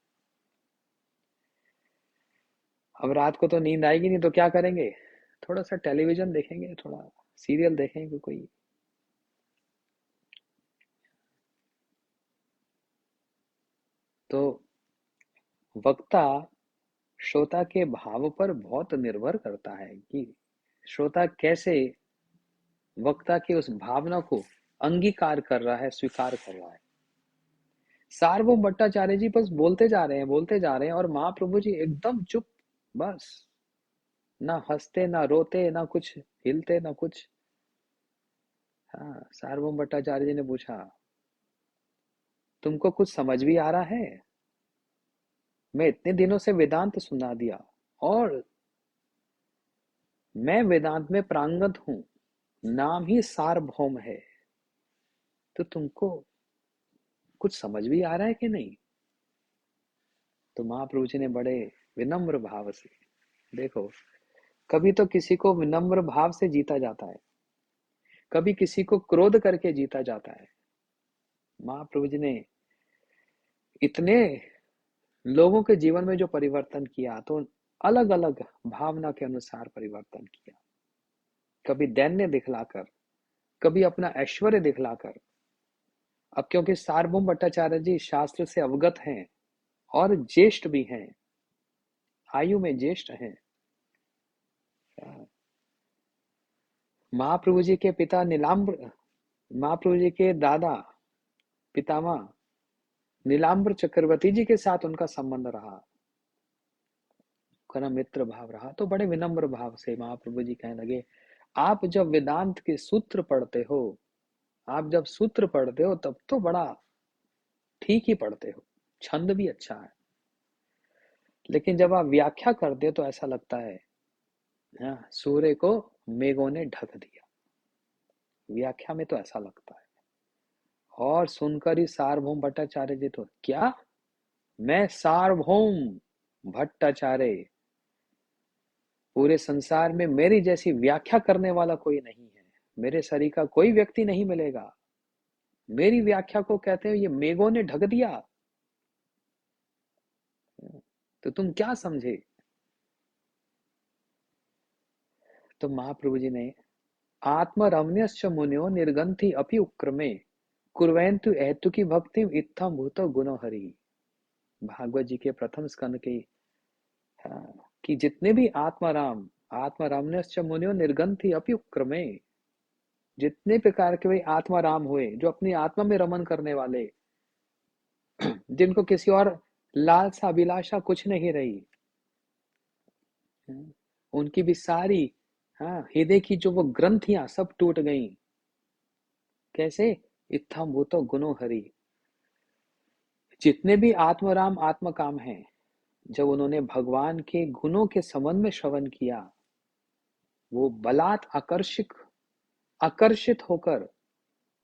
अब रात को तो नींद आएगी नहीं तो क्या करेंगे? थोड़ा सा टेलीविजन देखेंगे, थोड़ा सीरियल देखेंगे कोई। तो वक्ता श्रोता के भाव पर बहुत निर्भर करता है कि श्रोता कैसे वक्ता की उस भावना को अंगीकार कर रहा है, स्वीकार कर रहा है। सार्वभौम भट्टाचार्य जी बस बोलते जा रहे हैं, बोलते जा रहे हैं, और महाप्रभु जी एकदम चुप, बस ना हंसते ना रोते ना कुछ हिलते ना कुछ। हाँ, सार्वभौम भट्टाचार्य जी ने पूछा, तुमको कुछ समझ भी आ रहा है? मैं इतने दिनों से वेदांत सुना दिया, और मैं वेदांत में प्रांगत हूं, नाम ही सार्वभौम है, तो तुमको कुछ समझ भी आ रहा है कि नहीं? तो महाप्रभु जी ने बड़े विनम्र भाव से, देखो, कभी तो किसी को विनम्र भाव से जीता जाता है, कभी किसी को क्रोध करके जीता जाता है। महाप्रभु जी ने इतने लोगों के जीवन में जो परिवर्तन किया, तो अलग अलग भावना के अनुसार परिवर्तन किया। कभी दैन्य दिखलाकर, कभी ऐश्वर्य ऐश्वर्य दिखलाकर। अब क्योंकि सार्वभौम भट्टाचार्य जी शास्त्र से अवगत हैं और ज्येष्ठ भी हैं, आयु में ज्येष्ठ हैं। महाप्रभु जी के पिता नीलाम्बर, महाप्रभु जी के दादा पितामह नीलाम्बर चक्रवर्ती जी के साथ उनका संबंध रहा, उनका मित्र भाव रहा। तो बड़े विनम्र भाव से महाप्रभु जी कहने लगे, आप जब वेदांत के सूत्र पढ़ते हो, आप जब सूत्र पढ़ते हो तब तो बड़ा ठीक ही पढ़ते हो, छंद भी अच्छा है, लेकिन जब आप व्याख्या करते हो तो ऐसा लगता है सूर्य को मेघों ने ढक दिया। व्याख्या में तो ऐसा लगता है। और सुनकर ही सार्वभौम भट्टाचार्य जी तो, क्या मैं सार्वभौम भट्टाचार्य, पूरे संसार में मेरी जैसी व्याख्या करने वाला कोई नहीं है, मेरे शरीर का कोई व्यक्ति नहीं मिलेगा, मेरी व्याख्या को कहते हो ये मेघों ने ढक दिया, तो तुम क्या समझे? तो महाप्रभु जी ने, आत्मरम्यश्च मुनियो निर्गंथि अपि उक्रमे कुर्वन्तु ऐतुकी भक्तिम इत्थम भूतो गुणोहरि। भागवत जी के प्रथम स्कंद के कि जितने भी आत्मराम्यश्च मुनियो निर्गंथि अपि उक्रमे, जितने प्रकार के वे आत्माराम हुए, जो अपनी आत्मा में रमन करने वाले, जिनको किसी और लालसा अभिलाषा कुछ नहीं रही, उनकी भी सारी हृदय की जो वो ग्रंथियां सब टूट गई। कैसे? इत्थम भूतो गुणो हरि। जितने भी आत्मराम आत्मकाम हैं, जब उन्होंने भगवान के गुणों के संबंध में श्रवण किया, वो बलात् आकर्षित होकर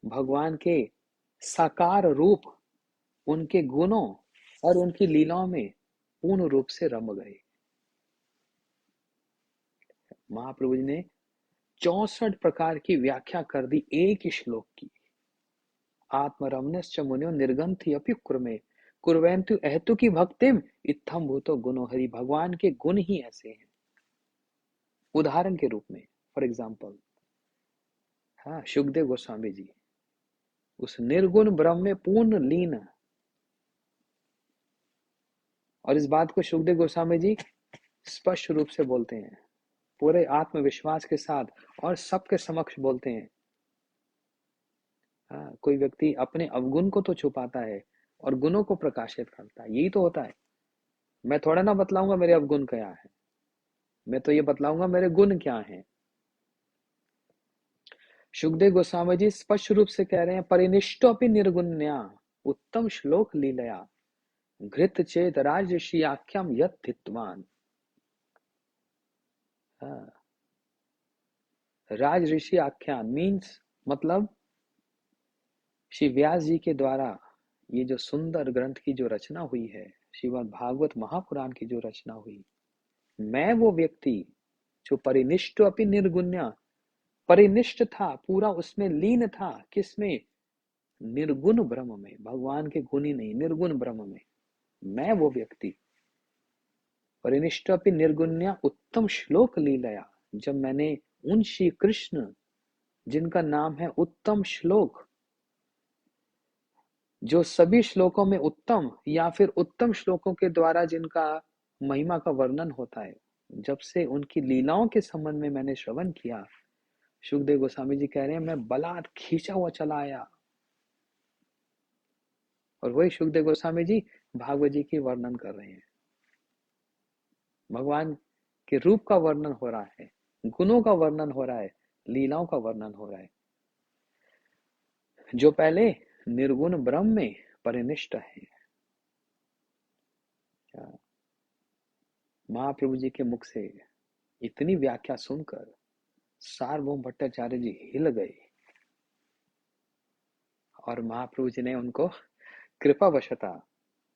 भगवान के साकार रूप, उनके गुणों और उनकी लीलाओं में पूर्ण रूप से रम गए। महाप्रभु जी ने 64 प्रकार की व्याख्या कर दी एक ही श्लोक की। आत्मरमणश्च मुनियो निर्गंथि अपि कुर्मे कुर्वन्तु अहेतु की भक्तिम इत्थम भूतो गुणो हरि। भगवान के गुण ही ऐसे हैं। उदाहरण के रूप में, फॉर एग्जाम्पल, सुखदेव गोस्वामी जी उस निर्गुण ब्रह्म में पूर्ण लीन, और इस बात को सुखदेव गोस्वामी जी स्पष्ट रूप से बोलते हैं, पूरे आत्मविश्वास के साथ और सबके समक्ष बोलते हैं। कोई व्यक्ति अपने अवगुण को तो छुपाता है और गुणों को प्रकाशित करता है, यही तो होता है। मैं थोड़ा ना बतलाऊंगा मेरे अवगुण क्या है, मैं तो ये बतलाऊंगा मेरे गुण क्या हैं। सुखदेव गोस्वामी जी स्पष्ट रूप से कह रहे हैं, परिनिष्टोपि निर्गुण्या उत्तम श्लोक लीलया घृत चेत राजऋषि आख्याम यत धित्वान। राजऋषि आख्यान मीन्स मतलब श्री व्यास जी के द्वारा ये जो सुंदर ग्रंथ की जो रचना हुई है, श्रीमद् भागवत महापुराण की जो रचना हुई, मैं वो व्यक्ति जो परिनिष्ठ अपनी निर्गुण्य, परिनिष्ठ था, पूरा उसमें लीन था, किसमें? निर्गुण ब्रह्म में, भगवान के गुण ही नहीं, निर्गुण ब्रह्म में मैं वो व्यक्ति। परिनिष्ठ अपनी निर्गुण्य उत्तम श्लोक लीलया, जब मैंने उन श्री कृष्ण जिनका नाम है उत्तम श्लोक, जो सभी श्लोकों में उत्तम या फिर उत्तम श्लोकों के द्वारा जिनका महिमा का वर्णन होता है, जब से उनकी लीलाओं के संबंध में मैंने श्रवण किया, सुखदेव गोस्वामी जी कह रहे हैं मैं बलात् खींचा हुआ चला आया, और वही सुखदेव गोस्वामी जी भागवत जी की वर्णन कर रहे हैं। भगवान के रूप का वर्णन हो रहा है, गुणों का वर्णन हो रहा है, लीलाओं का वर्णन हो रहा है। जो पहले निर्गुण ब्रह्म में परिनिष्ठ है। महाप्रभु जी के मुख से इतनी व्याख्या सुनकर सार्वभौम भट्टाचार्य जी हिल गए, और महाप्रभु जी ने उनको कृपावशता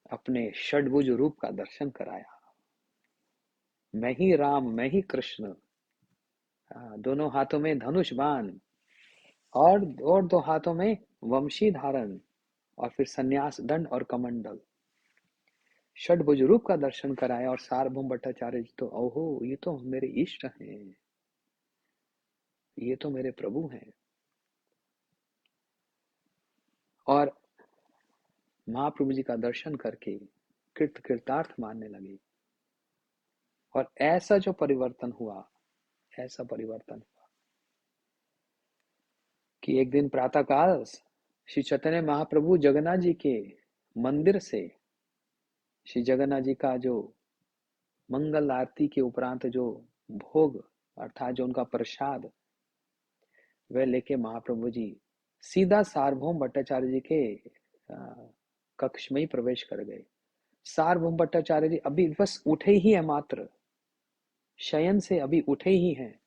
अपने षड्भुज रूप का दर्शन कराया। मैं ही राम, मैं ही कृष्ण, दोनों हाथों में धनुष बाण, और दो हाथों में वंशी धारण, और फिर संन्यास दंड और कमंडल, षड्भुज रूप का दर्शन कराया। और सार्वभौम भट्टाचार्य जी तो ओहो, ये तो मेरे इष्ट हैं, ये तो मेरे प्रभु हैं। और महाप्रभु जी का दर्शन करके कृतार्थ मानने लगे। और ऐसा जो परिवर्तन हुआ, ऐसा परिवर्तन हुआ कि एक दिन प्रातःकाल श्री चैतन्य महाप्रभु जगन्नाथ जी के मंदिर से श्री जगन्नाथ जी का जो मंगल आरती के उपरांत जो भोग अर्थात जो उनका प्रसाद, वह लेके महाप्रभु जी सीधा सार्वभौम भट्टाचार्य जी के कक्ष में ही प्रवेश कर गए। सार्वभौम भट्टाचार्य जी अभी बस उठे ही है, मात्र शयन से अभी उठे ही हैं,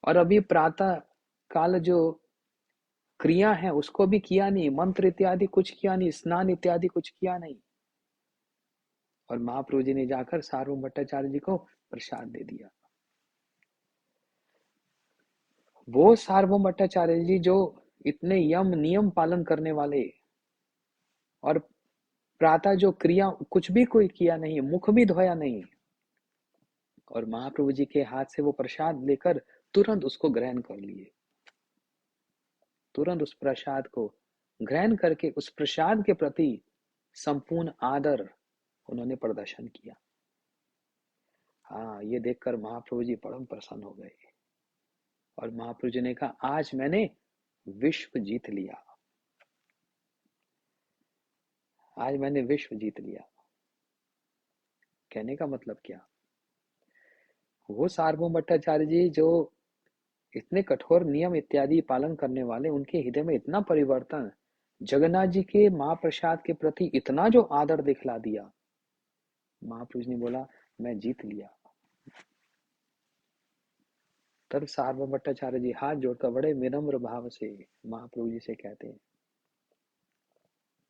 और अभी प्रातः काल जो क्रिया है उसको भी किया नहीं, मंत्र इत्यादि कुछ किया नहीं, स्नान इत्यादि कुछ किया नहीं, और महाप्रभु जी ने जाकर सार्वभौम भट्टाचार्य जी को प्रसाद दे दिया। वो सार्वभौम भट्टाचार्य जी जो इतने यम नियम पालन करने वाले, और प्रातः जो क्रिया कुछ भी कोई किया नहीं, मुख भी धोया नहीं, और महाप्रभु जी के हाथ से वो प्रसाद लेकर तुरंत उसको ग्रहण कर लिए। तुरंत उस प्रसाद को ग्रहण करके उस प्रसाद के प्रति संपूर्ण आदर उन्होंने प्रदर्शन किया। हाँ, ये देखकर महाप्रभु जी परम प्रसन्न हो गए, और महाप्रभु जी ने कहा आज मैंने विश्व जीत लिया, आज मैंने विश्व जीत लिया। कहने का मतलब क्या, वो सार्वभौम भट्टाचार्य जी जो इतने कठोर नियम इत्यादि पालन करने वाले, उनके हृदय में इतना परिवर्तन, जगन्नाथ जी के महाप्रसाद के प्रति इतना जो आदर दिखला दिया। महाप्रभु ने बोला मैं जीत लिया। तब सार्वभौम भट्टाचार्य जी हाथ जोड़कर बड़े विनम्र भाव से महाप्रभु जी से कहते हैं,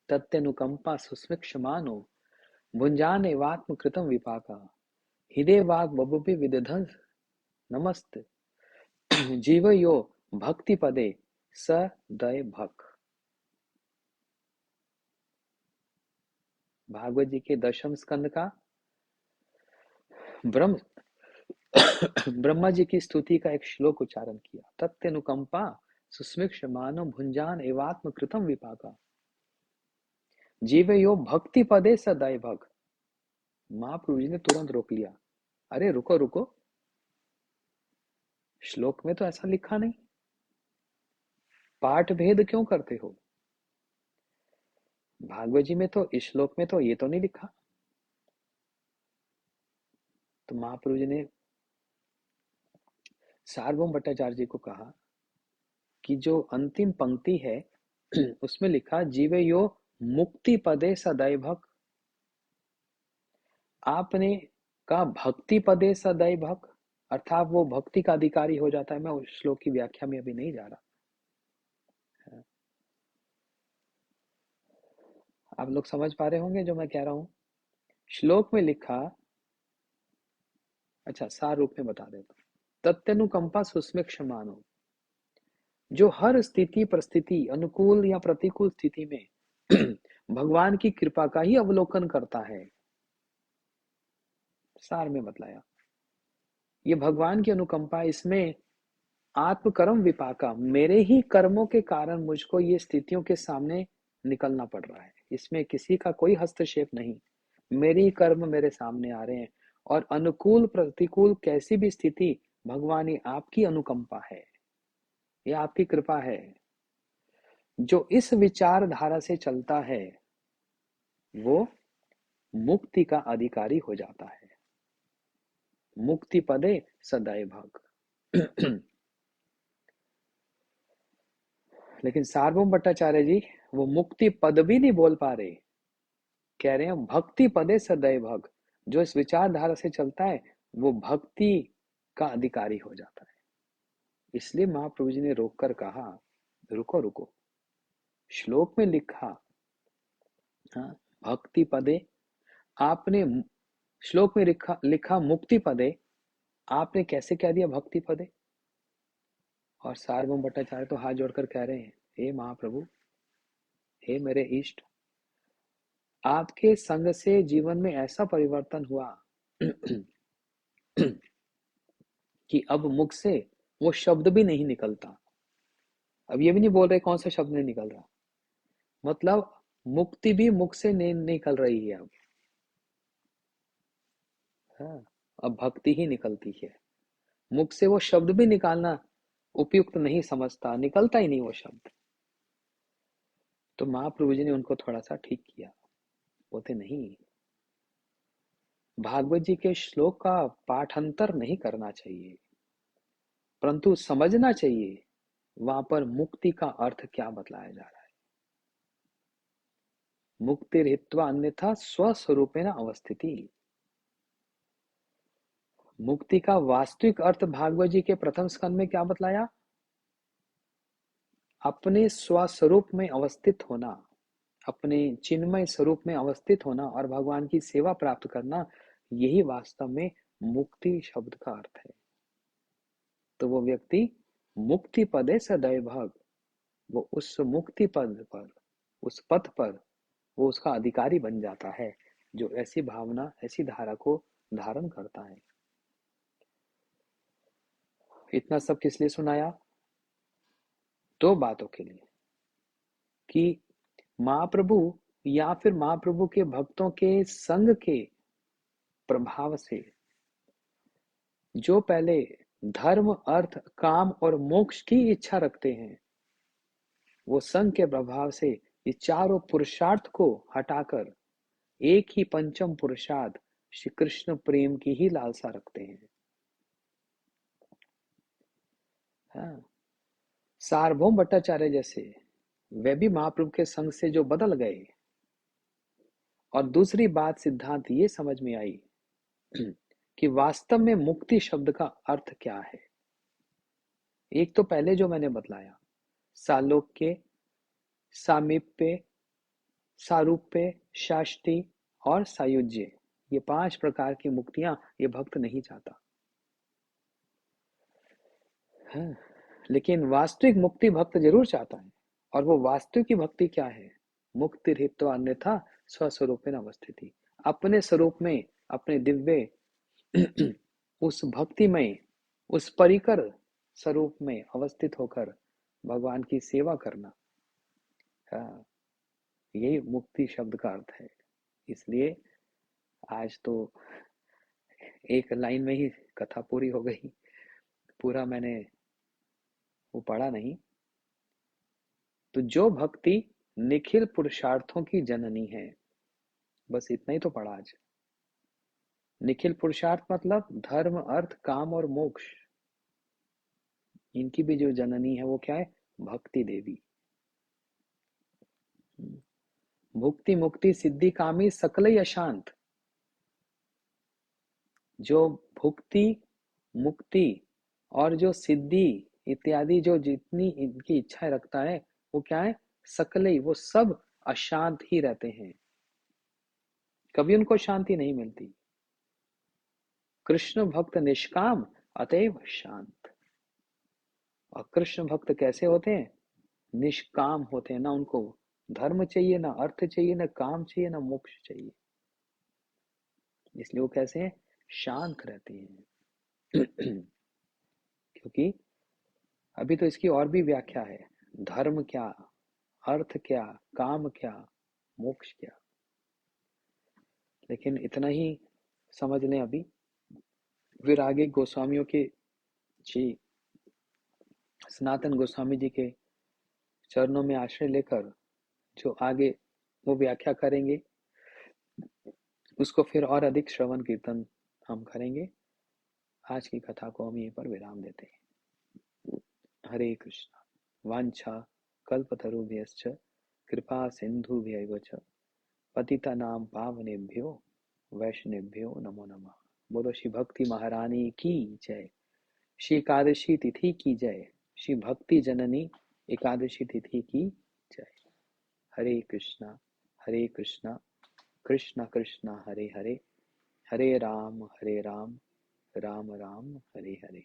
तत्यनुकंपा सुस्मिक्षमानो भुंजान एवात्म कृतम विपाका, हृदय वाग बबुपि विदधंस नमस्ते जीव यो भक्ति पदे स दय भक। भागवत जी के दशम स्कंद का ब्रह्म ब्रह्मा जी की स्तुति का एक श्लोक उच्चारण किया, तत्यनुकंपा सुस्मिक्ष मानव भुंजान एवात्म कृतम विपाका, जीव यो भक्ति पदे सदय भग। महाप्रभु जी ने तुरंत रोक लिया, अरे रुको रुको, श्लोक में तो ऐसा लिखा नहीं, पाठ भेद क्यों करते हो? भागवत जी में तो इस श्लोक में तो ये तो नहीं लिखा। तो महाप्रभु जी ने सार्वभौम भट्टाचार्य जी को कहा कि जो अंतिम पंक्ति है उसमें लिखा जीवे यो मुक्ति पदे सदैव भक, आपने कहा भक्ति पदे सदैव भक, अर्थात वो भक्ति का अधिकारी हो जाता है। मैं उस श्लोक की व्याख्या में अभी नहीं जा रहा, आप लोग समझ पा रहे होंगे जो मैं कह रहा हूं। श्लोक में लिखा, अच्छा सार रूप में बता देता, तत्यनुकंपा सुस्मिक क्षमानो, जो हर स्थिति परिस्थिति अनुकूल या प्रतिकूल स्थिति में भगवान की कृपा का ही अवलोकन करता है। सार में बतलाया, ये भगवान की अनुकंपा, इसमें आत्मकर्म विपाका, मेरे ही कर्मों के कारण मुझको ये स्थितियों के सामने निकलना पड़ रहा है, इसमें किसी का कोई हस्तक्षेप नहीं, मेरे ही कर्म मेरे सामने आ रहे हैं, और अनुकूल प्रतिकूल कैसी भी स्थिति भगवान ही आपकी अनुकंपा है। ये आपकी कृपा है। जो इस विचारधारा से चलता है वो मुक्ति का अधिकारी हो जाता है। मुक्ति पदे सदैव भग। लेकिन सार्वभौम भट्टाचार्य जी वो मुक्ति पद भी नहीं बोल पा रहे, कह रहे हैं भक्ति पदे सदैव भग। जो इस विचारधारा से चलता है वो भक्ति का अधिकारी हो जाता है। इसलिए महाप्रभु जी ने रोककर कहा, रुको रुको, श्लोक में लिखा, हाँ, भक्ति पदे, आपने श्लोक में लिखा लिखा मुक्ति पदे, आपने कैसे कह दिया भक्ति पदे? और सार्वभौम भट्टाचार्य तो हाथ जोड़कर कह रहे हैं, हे महाप्रभु, हे मेरे इष्ट, आपके संग से जीवन में ऐसा परिवर्तन हुआ कि अब मुख से वो शब्द भी नहीं निकलता। अब ये भी नहीं बोल रहे कौन सा शब्द नहीं निकल रहा, मतलब मुक्ति भी मुख से नहीं निकल रही है अब। हाँ, अब भक्ति ही निकलती है। मुख से वो शब्द भी निकालना उपयुक्त नहीं समझता, निकलता ही नहीं वो शब्द। तो महाप्रभु जी ने उनको थोड़ा सा ठीक किया, बोलते नहीं, भागवत जी के श्लोक का पाठांतर नहीं करना चाहिए, परंतु समझना चाहिए वहां पर मुक्ति का अर्थ क्या बतलाया जा रहा है। मुक्ति हित्वा अन्यथा स्वस्वरूपेण अवस्थिति। मुक्ति का वास्तविक अर्थ भागवत जी के प्रथम स्कंद में क्या बतलाया? अपने स्वस्वरूप में अवस्थित होना, अपने चिन्मय स्वरूप में अवस्थित होना और भगवान की सेवा प्राप्त करना, यही वास्तव में मुक्ति शब्द का अर्थ है। तो वो व्यक्ति मुक्ति पदे सदैव भग, वो उस मुक्ति पद पर, उस पथ पर वो उसका अधिकारी बन जाता है, जो ऐसी भावना, ऐसी धारा को धारण करता है। इतना सब किस लिए सुनाया? दो बातों के लिए, कि महाप्रभु या फिर महाप्रभु के भक्तों के संग के प्रभाव से जो पहले धर्म, अर्थ, काम और मोक्ष की इच्छा रखते हैं, वो संग के प्रभाव से ये चारों पुरुषार्थ को हटाकर एक ही पंचम पुरुषार्थ श्री कृष्ण प्रेम की ही लालसा रखते हैं। हाँ, सार्वभौम भट्टाचार्य जैसे वे भी महाप्रभु के संग से जो बदल गए। और दूसरी बात सिद्धांत ये समझ में आई कि वास्तव में मुक्ति शब्द का अर्थ क्या है। एक तो पहले जो मैंने बतलाया, सालोक्य, सामीप्य, सारूप्य, शाष्टि और सायुज्य, ये 5 प्रकार की मुक्तियां ये भक्त नहीं चाहता है। लेकिन वास्तविक मुक्ति भक्त जरूर चाहता है। और वो वास्तविक की भक्ति क्या है? मुक्ति हित्वा अन्यथा स्वस्वरूपेण अवस्थिति, अपने स्वरूप में, अपने दिव्य उस भक्तिमय, उस परिकर स्वरूप में अवस्थित होकर भगवान की सेवा करना। हाँ, यही मुक्ति शब्द का अर्थ है। इसलिए आज तो एक लाइन में ही कथा पूरी हो गई, पूरा मैंने वो पढ़ा नहीं। तो जो भक्ति निखिल पुरुषार्थों की जननी है, बस इतना ही तो पढ़ा आज। निखिल पुरुषार्थ मतलब धर्म, अर्थ, काम और मोक्ष, इनकी भी जो जननी है वो क्या है? भक्ति देवी। भुक्ति मुक्ति सिद्धि कामी सकल अशांत। जो भुक्ति, मुक्ति और जो सिद्धि इत्यादि जो जितनी इनकी इच्छाएं रखता है, वो क्या है? सकल, वो सब अशांत ही रहते हैं, कभी उनको शांति नहीं मिलती। कृष्ण भक्त निष्काम अतएव शांत। और कृष्ण भक्त कैसे होते हैं? निष्काम होते हैं। ना उनको धर्म चाहिए, ना अर्थ चाहिए, ना काम चाहिए, ना मोक्ष चाहिए। इसलिए वो कैसे हैं? शांत रहते हैं। क्योंकि अभी तो इसकी और भी व्याख्या है, धर्म क्या, अर्थ क्या, काम क्या, मोक्ष क्या। लेकिन इतना ही समझ लें अभी, फिर आगे गोस्वामियों के जी सनातन गोस्वामी जी के चरणों में आश्रय लेकर जो आगे वो व्याख्या करेंगे, उसको फिर और अधिक श्रवण कीर्तन हम करेंगे। आज की कथा को हम यहीं पर विराम देते हैं। हरे कृष्णा। वांछा कल्पतरुभ्यश्च कृपा सिंधुभ्यैव च पतितानां पावनेभ्यो वैष्णवेभ्यो नमो नमः। बोलो श्री भक्ति महारानी की जय। श्री एकादशी तिथि की जय। श्री भक्ति जननी एकादशी तिथि की जय। हरे कृष्णा कृष्णा कृष्णा हरे हरे, हरे राम राम राम हरे हरे।